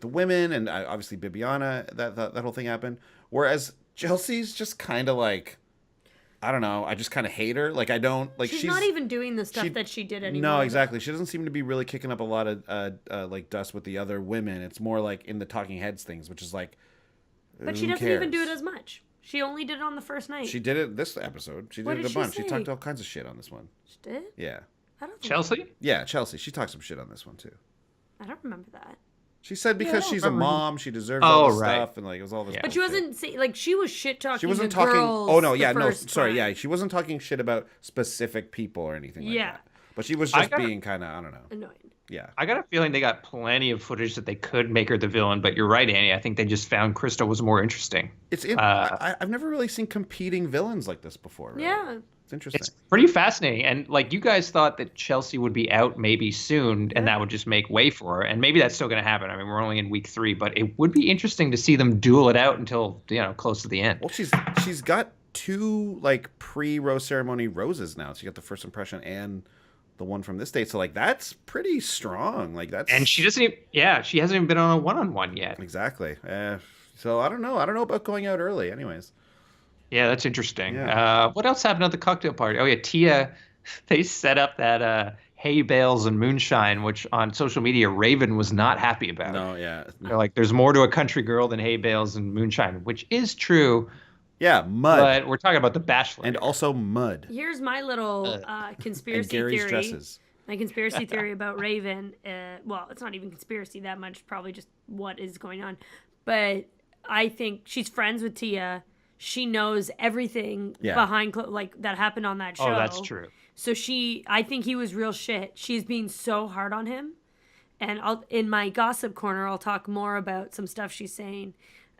women, and obviously Bibiana, that whole thing happened. Whereas Chelsea's just kind of like, I don't know. I just kind of hate her. Like I don't like. She's not even doing the stuff that she did anymore. No, exactly. She doesn't seem to be really kicking up a lot of like dust with the other women. It's more like in the Talking Heads things, which is like. But she doesn't even do it as much. She only did it on the first night. She did it this episode. She did it a bunch. She talked all kinds of shit on this one. She did? Yeah. I don't think Chelsea? Yeah, Chelsea. She talked some shit on this one too. I don't remember that. She said because she's a mom, she deserves Oh, all this right. stuff, and like it was all this. But she wasn't saying, like, she was shit talking. She wasn't the talking. girls Oh no, the yeah, no, first sorry, time. yeah, she wasn't talking shit about specific people or anything like Yeah. that. But she was just being kind of, I don't know. Annoying. Yeah. I got a feeling they got plenty of footage that they could make her the villain, but you're right, Annie. I think they just found Krystal was more interesting. I've never really seen competing villains like this before. Really. Yeah. It's interesting. It's pretty fascinating. And like you guys thought that Chelsea would be out maybe soon, and that would just make way for her. And maybe that's still going to happen. I mean, we're only in week 3, but it would be interesting to see them duel it out until, close to the end. Well, she's got 2 like pre-rose ceremony roses now. She got the first impression and the one from this date. So like that's pretty strong. Like that's. And she doesn't even, she hasn't even been on a one-on-one yet. Exactly. So I don't know. I don't know about going out early. Anyways. Yeah, that's interesting. Yeah. What else happened at the cocktail party? Oh yeah, Tia, they set up that hay bales and moonshine, which on social media Raven was not happy about. No, yeah. They're like, there's more to a country girl than hay bales and moonshine, which is true. Yeah, mud. But we're talking about the Bachelor. And also mud. Here's my little conspiracy and Gary's theory. dresses. My conspiracy theory about Raven. Well, it's not even conspiracy that much. Probably just what is going on. But I think she's friends with Tia. She knows everything behind like that happened on that show. Oh, that's true. So I think he was real shit. She's being so hard on him. And in my gossip corner, I'll talk more about some stuff she's saying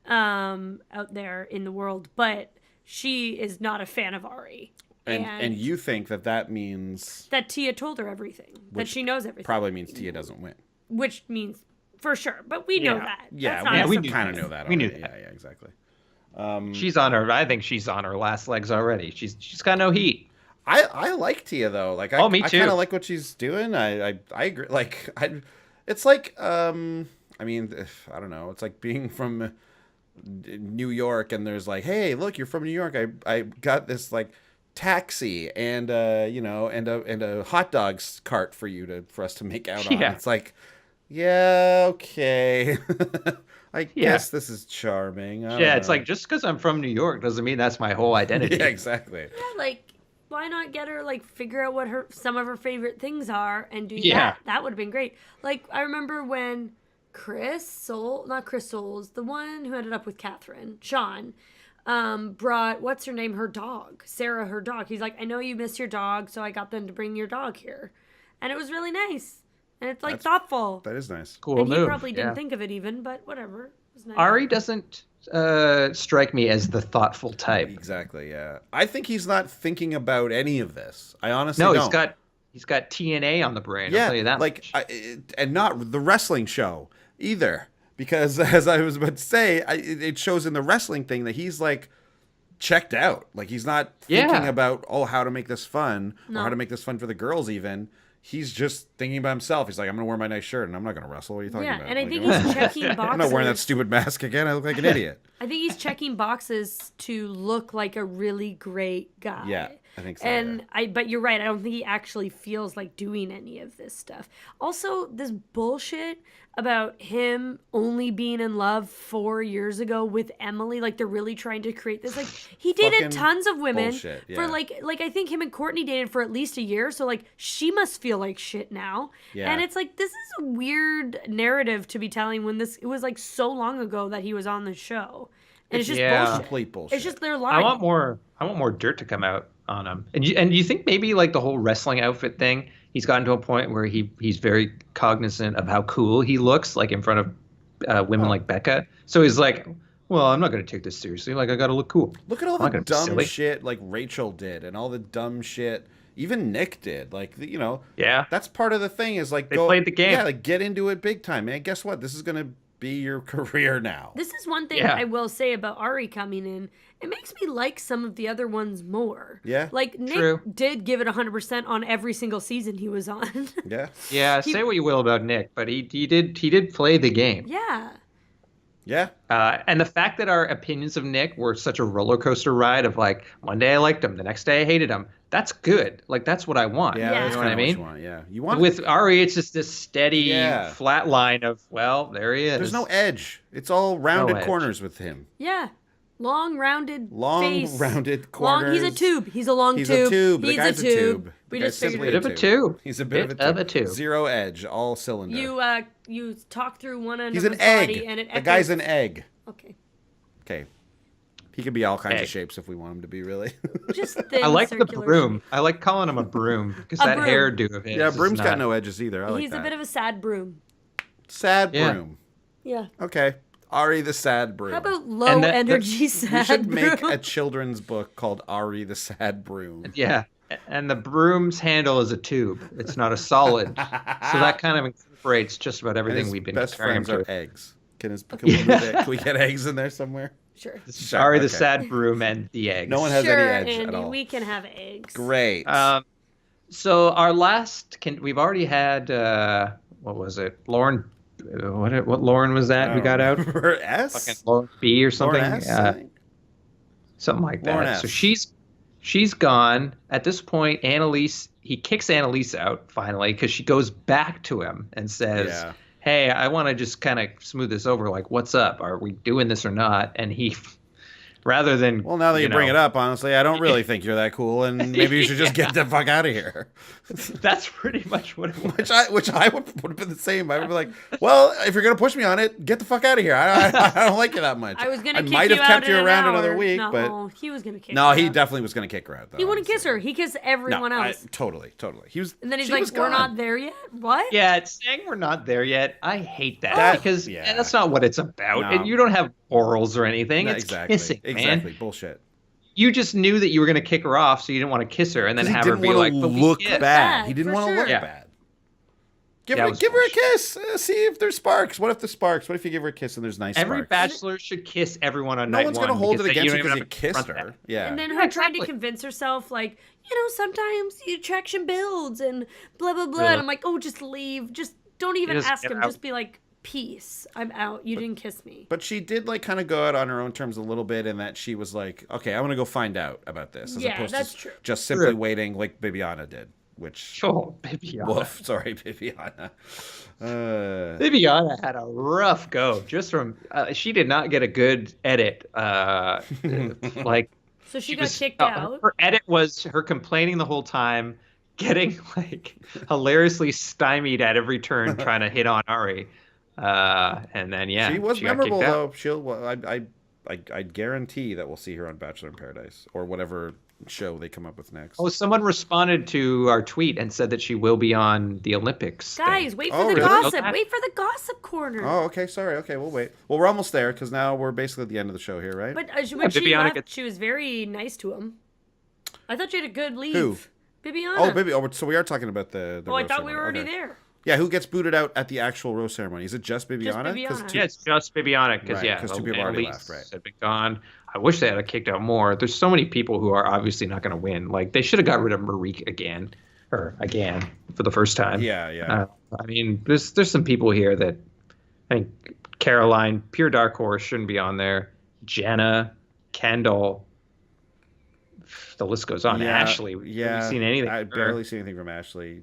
out there in the world. But she is not a fan of Ari. And you think that means... That Tia told her everything. That she knows everything. Probably means Tia doesn't win. Which means, for sure. But we know that. Yeah, we kind of know that already. We knew that. Yeah, exactly. I think she's on her last legs already. She's got no heat. I like Tia though. Like me too. I kind of like what she's doing. I agree. Like it's like I mean, I don't know. It's like being from New York and there's like, hey, look, you're from New York. I got this like taxi and and a hot dogs cart for us to make out on. It's like, yeah, okay. I guess this is charming. It's like just because I'm from New York doesn't mean that's my whole identity. Yeah, exactly. Yeah, like why not get her like figure out what some of her favorite things are and do that? That would have been great. Like I remember when not Chris Soules, the one who ended up with Catherine, Sean, brought what's her name, her dog, Sarah, her dog. He's like, I know you miss your dog, so I got them to bring your dog here, and it was really nice. And it's like thoughtful. That is nice. Cool and move. He probably didn't think of it even, but whatever. It was nice. Ari doesn't strike me as the thoughtful type. Exactly. Yeah. I think he's not thinking about any of this. I honestly don't. He's got TNA on the brain. Yeah. I'll tell you that. Like, and not the wrestling show either, because as I was about to say, it shows in the wrestling thing that he's like checked out. Like he's not thinking about how to make this fun or how to make this fun for the girls even. He's just thinking about himself. He's like, I'm going to wear my nice shirt and I'm not going to wrestle. What are you talking about? Yeah, and I think he's checking boxes. I'm not wearing that stupid mask again. I look like an idiot. I think he's checking boxes to look like a really great guy. Yeah, I think so. And but you're right. I don't think he actually feels like doing any of this stuff. Also, this bullshit about him only being in love 4 years ago with Emily. Like they're really trying to create this. Like he dated tons of women for like I think him and Courtney dated for at least a year. So like she must feel like shit now. Yeah. And it's like this is a weird narrative to be telling when it was like so long ago that he was on the show. And it's just bullshit. Complete bullshit. It's just their lying. I want more dirt to come out on him. And you think maybe like the whole wrestling outfit thing, he's gotten to a point where he's very cognizant of how cool he looks, like in front of women like Becca. So he's like, well, I'm not going to take this seriously. Like I got to look cool. Look at all the dumb shit like Rachel did, and all the dumb shit even Nick did. Like that's part of the thing. Is like they played the game. Yeah, like get into it big time, man. Guess what? This is gonna be your career now. This is one thing I will say about Ari coming in. It makes me like some of the other ones more. Yeah. Like Nick did give it 100% on every single season he was on. Yeah. Yeah. Say what you will about Nick, but he did play the game. Yeah. Yeah. And the fact that our opinions of Nick were such a roller coaster ride of like one day I liked him, the next day I hated him. That's good. Like that's what I want. Yeah, Yeah. that's You know what I kinda mean? you want. Yeah, you want. With Ari, it's just this steady Yeah. flat line of well, there he is. There's no edge. It's all rounded edge. corners with him. Yeah. Long, rounded Long, face. rounded corners. Long, he's a tube. He's a long He's tube. a tube. The He's guy's a tube. We The guy's just figured simply Bit of a tube. He's a bit Bit of a tube. tube. Zero edge, all cylinder. You talk through one end He's of an his egg. body and it The guy's echoes. an egg. Okay. Okay. He could be all kinds of Egg. shapes if we want him to be, really. Just thin, I like the circular broom. I like calling him a broom because A that broom. hairdo of his. Yeah, is broom's got not- no edges either. I like He's that. a bit of a sad broom. Sad Yeah. broom. Yeah. Okay. Ari the sad broom. How about low And energy We sad should make broom? a children's book called Ari the sad broom. Yeah, and the broom's handle is a tube. It's not a solid, so that kind of incorporates just about And everything his we've been best comparing friends are to. eggs. Can we get eggs in there somewhere? Sure. Sorry, the Okay. sad broom and the eggs. No one has Sure, any edge Andy, at all. we can have eggs. Great. So our last, we've already had what was it? Lauren, what Lauren was that we got out? For S? Fucking Lauren B or something. Lauren S, I think. Something like that. Lauren S. So she's gone. At this point, Annaliese, he kicks Annaliese out finally because she goes back to him and says, Yeah. hey, I want to just kind of smooth this over. Like, what's up? Are we doing this or not? And he, rather than Well, now that you bring it up, honestly, I don't really think you're that cool, and maybe you should just get the fuck out of here. that's pretty much what it was. Which I would have been the same. I would be like, well, if you're gonna push me on it, get the fuck out of here. I don't like you that much. I was gonna kick might you have out kept in you an around hour. another week, No, but he was gonna kick no, her he out. definitely was gonna kick her out. Though, He wouldn't honestly. kiss her. He kissed everyone else. Totally. He was, And then he's she like, was "We're gone. not there yet." What? Yeah, it's saying we're not there yet. I hate that, That- because yeah. that's not what it's about. No. And you don't have orals or anything. No, It's exactly. kissing, man. Exactly. Bullshit. You just knew that you were going to kick her off, so you didn't want to kiss her, and then 'Cause he have her didn't be wanna like, "But we look kissed." bad. Yeah, He didn't for want to sure. look Yeah. bad. That was Give her a bullshit. kiss. See if there's sparks. What if the sparks? What if you give her a kiss and there's nice Every sparks? bachelor should kiss everyone on No night one's one. gonna hold it because then against you don't because even you have to kissed confront her. that. Yeah. And then Yeah, her trying to exactly. convince herself, like, sometimes the attraction builds and blah blah blah. And I'm like, oh, just leave. Just don't even Just ask get him. out. Just be like, peace. I'm out. You didn't kiss me. But she did like kind of go out on her own terms a little bit, in that she was like, "Okay, I'm gonna go find out about this," as Yeah, opposed that's to true. just simply True. waiting like Bibiana did. Which Oh, Bibiana. woof, sorry, Bibiana. Bibiana had a rough go. Just from she did not get a good edit. Like So she got kicked her- out. Her edit was her complaining the whole time, getting like hilariously stymied at every turn, trying to hit on Ari. And then she was got memorable kicked out. though. I guarantee that we'll see her on Bachelor in Paradise or whatever show they come up with next. Oh, someone responded to our tweet and said that she will be on the Olympics. thing. Guys, wait for Oh, the really? gossip. Okay. Wait for the gossip corner. Oh, okay. Sorry. Okay, we'll wait. Well, we're almost there because now we're basically at the end of the show here, right? But when she Bibiana left, gets- she was very nice to him. I thought she had a good leave. Who? Bibiana. Oh, baby. Oh, so we are talking about the. Oh, I roast thought we were ceremony. already Okay. there. Yeah, who gets booted out at the actual roast ceremony? Is it just Bibiana? Bibiana. Yeah, it's just Bibiana because Right, 'cause two people already left, right. had been gone. I wish they had kicked out more. There's so many people who are obviously not going to win. Like they should have got rid of Marique again for the first time. Yeah. I mean, there's some people here that I think Caroline, pure dark horse, shouldn't be on there. Jenna, Kendall, the list goes on. Ashley, have you seen anything? I from her? barely see anything from Ashley.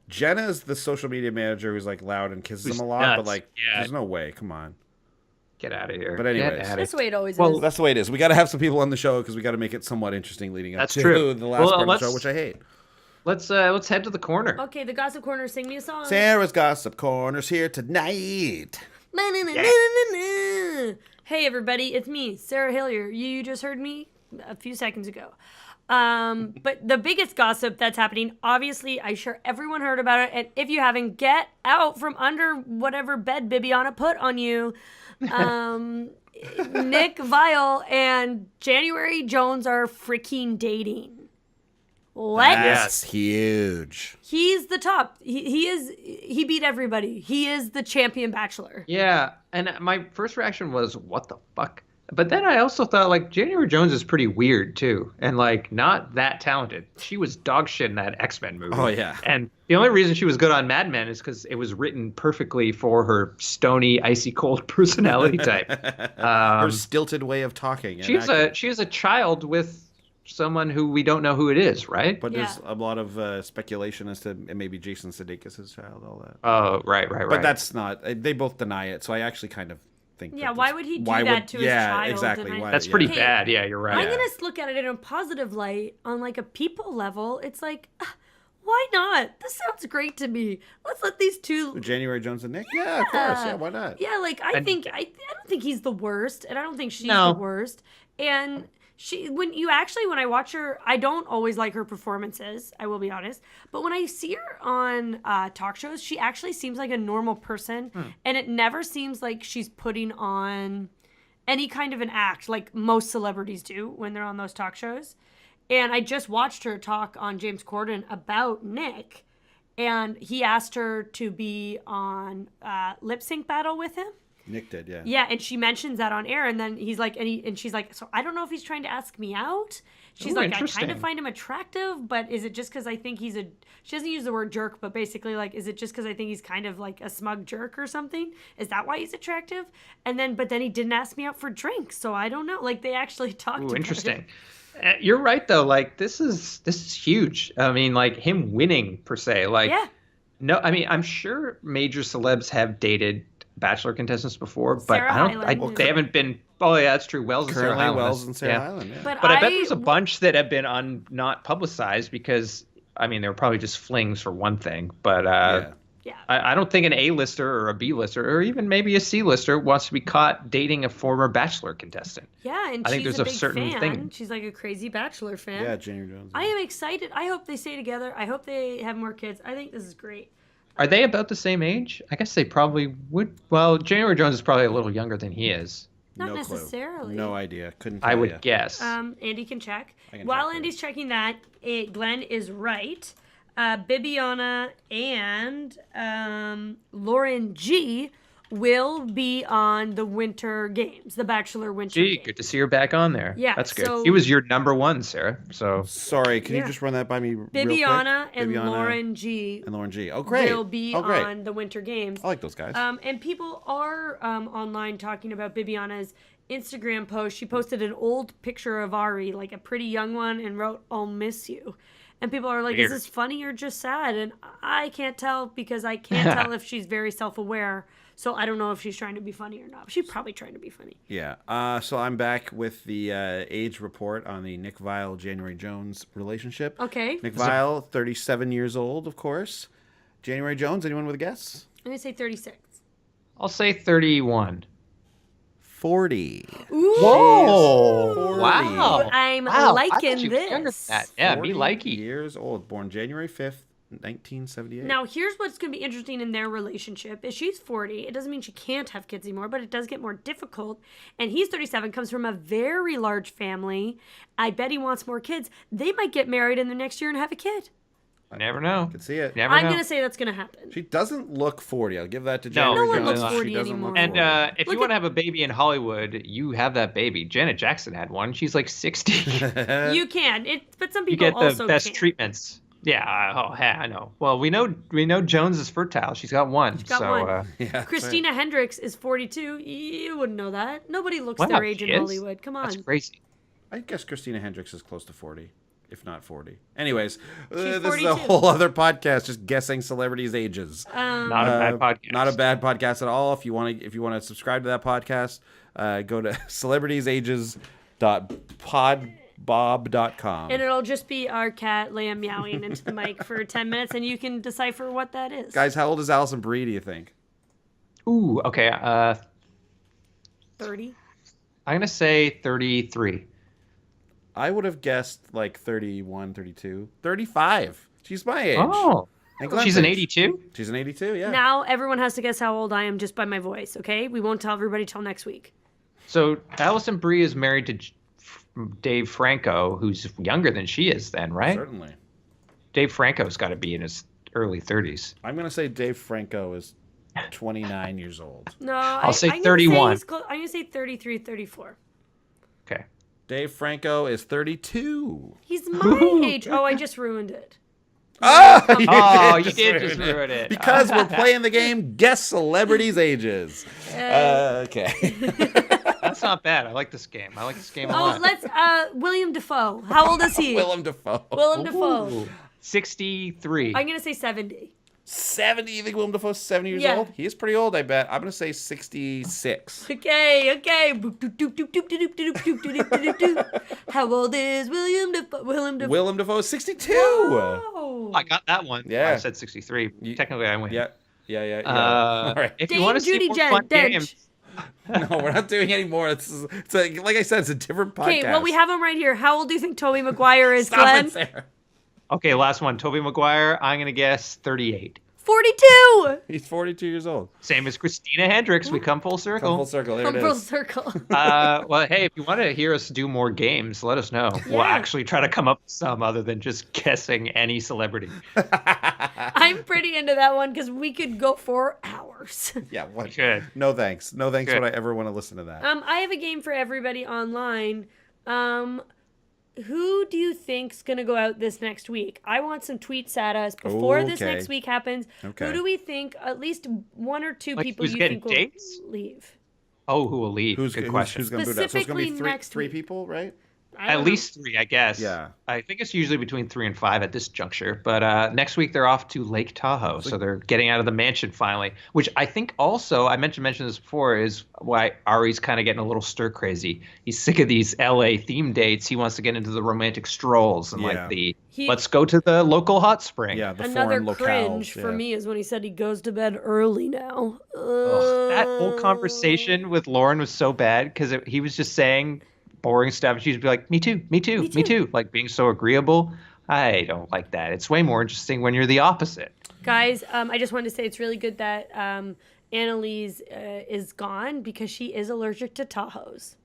Jenna's the social media manager who's like loud and kisses Who's him a lot, nuts, but like, yeah. there's no way. Come on. Get out of here. But anyways. Get outta That's the way it always Well, is. That's the way it is. We got to have some people on the show because we got to make it somewhat interesting leading up That's to true. the last Well, part of the let's- show, which I hate. Let's head to the corner. Okay, the gossip corner. Sing me a song. Sarah's Gossip Corner's here tonight. Hey everybody, it's me, Sarah Hillier. You just heard me a few seconds ago. But the biggest gossip that's happening, obviously, I'm sure everyone heard about it. And if you haven't, get out from under whatever bed Bibiana put on you. Nick Viall and January Jones are freaking dating. What? That's huge. He's the top. He beat everybody. He is the champion bachelor. Yeah, and my first reaction was, what the fuck? But then I also thought like January Jones is pretty weird too, and like not that talented. She was dog shit in that X-Men movie. Oh, yeah. And the only reason she was good on Mad Men is because it was written perfectly for her stony, icy cold personality type. Her stilted way of talking. She is a child with someone who we don't know who it is, right? But there's a lot of speculation as to maybe Jason Sudeikis' child, all that. Oh, right. But that's not. They both deny it, so I actually kind of think. Yeah, why would he do that to his child? Yeah, exactly. That's pretty bad. Yeah, you're right. I'm gonna look at it in a positive light on like a people level. It's like, why not? This sounds great to me. Let's let these two. January Jones and Nick. Yeah, of course. Yeah, why not? Yeah, like I don't think he's the worst, and I don't think she's the worst. And when I watch her, I don't always like her performances, I will be honest. But when I see her on talk shows, she actually seems like a normal person. And it never seems like she's putting on any kind of an act like most celebrities do when they're on those talk shows. And I just watched her talk on James Corden about Nick. And he asked her to be on Lip Sync Battle with him. Nick did, yeah. Yeah, and she mentions that on air, and then he's like, and she's like, so I don't know if he's trying to ask me out. She's like, I kind of find him attractive, but is it just because I think he's she doesn't use the word jerk, but basically like, is it just because I think he's kind of like a smug jerk or something? Is that why he's attractive? But then he didn't ask me out for drinks, so I don't know. Like they actually talked about interesting. it. You're right though. Like this is huge. I mean, like him winning per se. Like, no, I mean, I'm sure major celebs have dated Bachelor contestants before, but they haven't been. Oh yeah, that's true. Wells and Sarah Hyland. Yeah. But I bet there's a bunch that have been not publicized because I mean they were probably just flings for one thing. But I don't think an A-lister or a B-lister or even maybe a C-lister wants to be caught dating a former Bachelor contestant. Yeah, and I think there's a certain thing. She's like a crazy Bachelor fan. Yeah, January Jones. I am excited. I hope they stay together. I hope they have more kids. I think this is great. Are they about the same age? I guess they probably would. Well, January Jones is probably a little younger than he is. Not necessarily. No idea. Couldn't tell I would guess. Andy can check. While Andy's checking that, Glenn is right. Bibiana and Lauren G will be on the Winter Games, the Bachelor Winter Games. Good to see her back on there. Yeah, that's good. He was your number one, Sarah. So sorry, can you just run that by me? Bibiana and Lauren G. Oh, great. Will be on the Winter Games. I like those guys. And people are online talking about Bibiana's Instagram post. She posted an old picture of Ari, like a pretty young one, and wrote, "I'll miss you." And people are like, Is this funny or just sad? And I can't tell because I can't tell if she's very self-aware. So I don't know if she's trying to be funny or not. She's probably trying to be funny. Yeah. So I'm back with the age report on the Nick Viall, January Jones relationship. Okay. Nick Viall, 37 years old, of course. January Jones, anyone with a guess? I'm going to say 36. I'll say 31. 40. Ooh. Whoa. 40. Wow. I'm liking this. Yeah, me likey. Years old. Born January 5th. 1978. Now, here's what's going to be interesting in their relationship. Is she's 40. It doesn't mean she can't have kids anymore, but it does get more difficult. And he's 37, comes from a very large family. I bet he wants more kids. They might get married in the next year and have a kid. I never know. Could see it. I'm going to say that's going to happen. She doesn't look 40. I'll give that to No January one Jones. looks 40 She doesn't anymore. look And 40. if you want to have a baby in Hollywood, you have that baby. Janet Jackson had one. She's like 60. You can. But some You people get the also best can't. treatments. Yeah, I know. Well, we know Jones is fertile. She's got one. She's got one. Yeah, Christina Hendricks is 42. You wouldn't know that. Nobody looks their age in Hollywood. Come on. That's crazy. I guess Christina Hendricks is close to 40, if not 40. Anyways, this 42. is a whole other podcast, just guessing celebrities' ages. Not a bad podcast. Not a bad podcast at all. If you want to subscribe to that podcast, go to celebritiesAges.podbob.com. And it'll just be our cat Leia meowing into the mic for 10 minutes, and you can decipher what that is. Guys, how old is Alison Brie, do you think? Ooh, okay. 30. I'm going to say 33. I would have guessed like 31, 32. 35. She's my age. Oh. And She's an Glenn's age. 82? She's an 82, yeah. Now everyone has to guess how old I am just by my voice, okay? We won't tell everybody till next week. So Alison Brie is married to Dave Franco, who's younger than she is then, right? Certainly. Dave Franco's got to be in his early 30s. I'm going to say Dave Franco is 29 years old. No, I'll say I'm 31. I'm going to say 33, 34. Okay. Dave Franco is 32. He's my age. Oh, I just ruined it. Oh, You did just ruin it. Because we're playing the game Guess Celebrities' Ages. Okay. That's not bad. I like this game. I like this game a Oh, lot. let's William Dafoe. How old is he? Willem Dafoe. Willem Dafoe. 63. I'm gonna say 70. 70? You think Willem Dafoe's 70 years Yeah. old? He is pretty old, I bet. I'm going to say 66. Okay. How old is William Dafoe? Willem Dafoe is 62. Oh. I got that one. Yeah. I said 63. Technically, I win. Yeah. All right. If you Dame want to see Judi more fun Dench. games, No, we're not doing any more. It's like I said, it's a different podcast. Okay, well, we have him right here. How old do you think Tobey Maguire is, Stop Glenn? it there. okay, last one. Tobey Maguire. I'm gonna guess 38. 42. He's 42 years old. Same as Christina Hendricks. We come full circle. Come full circle. There Come it full is. circle. Well, hey, if you want to hear us do more games, let us know. We'll Yeah. actually try to come up with some other than just guessing any celebrity. I'm pretty into that one because we could go for hours. Yeah. What? Good. No thanks. No thanks. Good. Would I ever want to listen to that? I have a game for everybody online. Who do you think's gonna go out this next week? I want some tweets at us before this Okay. next week happens. Okay. Who do we think? At least one or two Like, people who's you getting think dates? will leave. Oh, who will leave? Who's Good who's, question. who's going to boot up? So it's going to be Specifically next three week. people, right? I don't At know. least 3, I guess. Yeah. I think it's usually between 3 and 5 at this juncture. But next week they're off to Lake Tahoe, so they're getting out of the mansion finally. Which I think also I mentioned this before is why Ari's kind of getting a little stir crazy. He's sick of these LA theme dates. He wants to get into the romantic strolls and Yeah. let's go to the local hot spring. Yeah, the Another foreign cringe locales. for me is when he said he goes to bed early now. Ugh, that whole conversation with Lauren was so bad because he was just saying boring stuff. And she'd be like, me too, me too, me too. Like being so agreeable. I don't like that. It's way more interesting when you're the opposite. Guys, I just wanted to say it's really good that Annaliese is gone because she is allergic to Tahoes.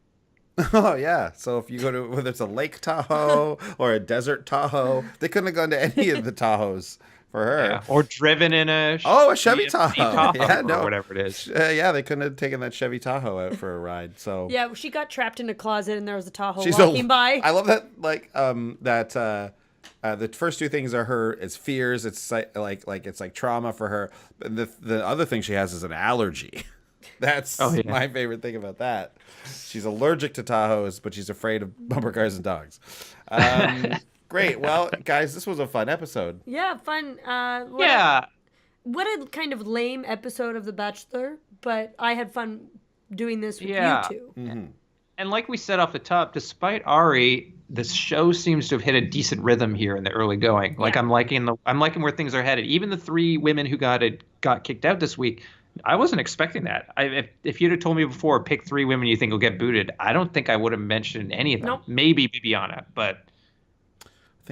Oh, yeah. So if you go to, whether it's a Lake Tahoe or a desert Tahoe, they couldn't have gone to any of the Tahoes for her. Yeah. Or driven in a Oh, a Chevy GMC Tahoe. Yeah, or no. whatever it is. Yeah, they couldn't have taken that Chevy Tahoe out for a ride. So Yeah, she got trapped in a closet and there was a Tahoe she's walking by. I love that. Like the first two things are her. It's fears. It's like it's like trauma for her. And the other thing she has is an allergy. That's my favorite thing about that. She's allergic to Tahoes, but she's afraid of bumper cars and dogs. Great. Well, guys, this was a fun episode. Yeah, fun. What a kind of lame episode of The Bachelor, but I had fun doing this with you two. Mm-hmm. And like we said off the top, despite Ari, the show seems to have hit a decent rhythm here in the early going. Like I'm liking where things are headed. Even the 3 women who got kicked out this week, I wasn't expecting that. If you'd have told me before, pick 3 women you think will get booted, I don't think I would have mentioned any of them. Nope. Maybe Bibiana, but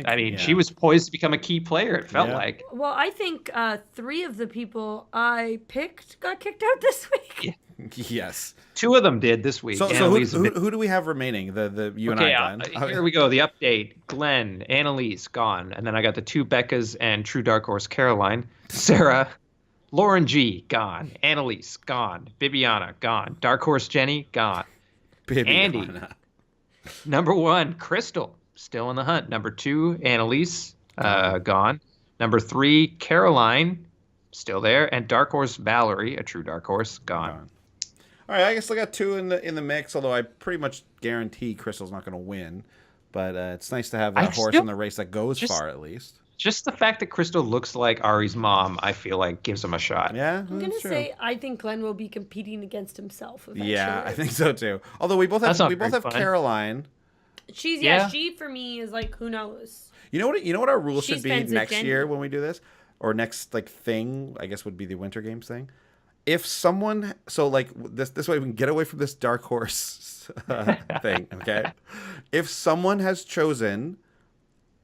I mean, she was poised to become a key player, it felt like. Well, I think 3 of the people I picked got kicked out this week. Yes. 2 of them did this week. So who do we have remaining? The you and I, Glenn. Here we go. The update: Glenn, Annaliese gone, and then I got the 2 Beccas and True Dark Horse Caroline, Sarah, Lauren G gone, Annaliese gone, Bibiana gone, Dark Horse Jenny gone, Andy, number 1 Krystal still in the hunt, number 2 Annaliese gone, number 3 Caroline still there, and Dark Horse Valerie, a True Dark Horse, gone. All right, I guess I got 2 in the mix, although I pretty much guarantee Krystal's not going to win. But it's nice to have that horse in the race that goes far, at least. Just the fact that Krystal looks like Ari's mom, I feel like gives him a shot. Yeah, I'm going to say I think Glenn will be competing against himself eventually. Yeah, I think so too. Although we both have Caroline. She for me is like, who knows? You know what our rule should be next year when we do this? Or next thing, I guess would be the Winter Games thing. If someone, so like this way we can get away from this dark horse thing, okay? If someone has chosen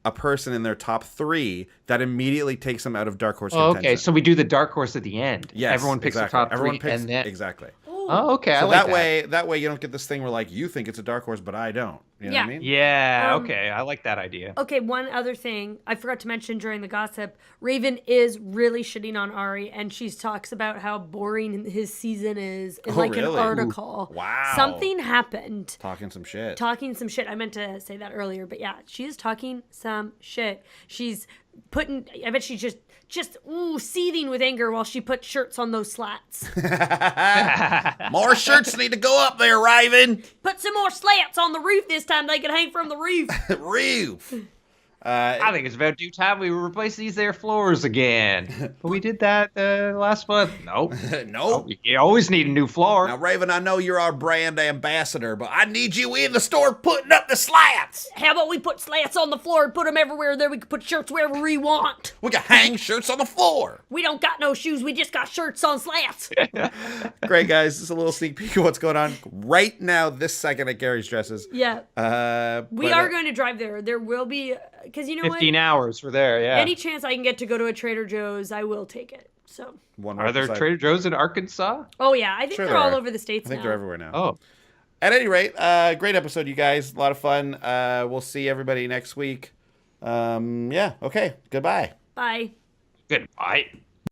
a person in their top 3, that immediately takes them out of dark horse contention. Okay, so we do the dark horse at the end. Yes, everyone picks the top 3, and then exactly. Oh, okay. So I like that way you don't get this thing where like you think it's a dark horse, but I don't. You know what I mean? Yeah, okay. I like that idea. Okay, one other thing I forgot to mention during the gossip. Raven is really shitting on Ari, and she talks about how boring his season is in an article. Ooh, wow. Something happened. Talking some shit. Talking some shit. I meant to say that earlier, but yeah, she is talking some shit. She's putting, I bet she's just seething with anger while she put shirts on those slats. More shirts need to go up there, Raven. Put some more slats on the roof this time. They can hang from the roof. Roof. I think it's about due time we replace these there floors again. But we did that last month. Nope. Nope. You always need a new floor. Now, Raven, I know you're our brand ambassador, but I need you in the store putting up the slats. How about we put slats on the floor and put them everywhere? There we can put shirts wherever we want. We can hang shirts on the floor. We don't got no shoes. We just got shirts on slats. Great, guys. This is a little sneak peek of what's going on right now, this second at Gary's Dresses. Yeah. We are going to drive there. There will be... Because you know 15 hours for there, yeah. Any chance I can get to go to a Trader Joe's, I will take it. So. Are there Trader Joe's in Arkansas? Oh, yeah. I think they're all over the states now. I think they're everywhere now. Oh. At any rate, great episode, you guys. A lot of fun. We'll see everybody next week. Yeah, okay. Goodbye. Bye. Goodbye.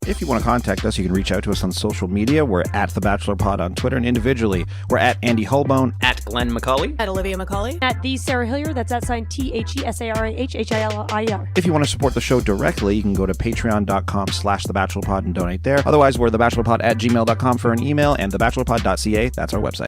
If you want to contact us, you can reach out to us on social media. We're at The Bachelor Pod on Twitter, and individually, we're at Andy Holbone, At Glenn McCauley. At Olivia McCauley. At the Sarah Hillier, that's @ THESARAHHILIER. If you want to support the show directly, you can go to patreon.com/thebachelorpod and donate there. Otherwise, we're thebachelorpod@gmail.com for an email, and thebachelorpod.ca, that's our website.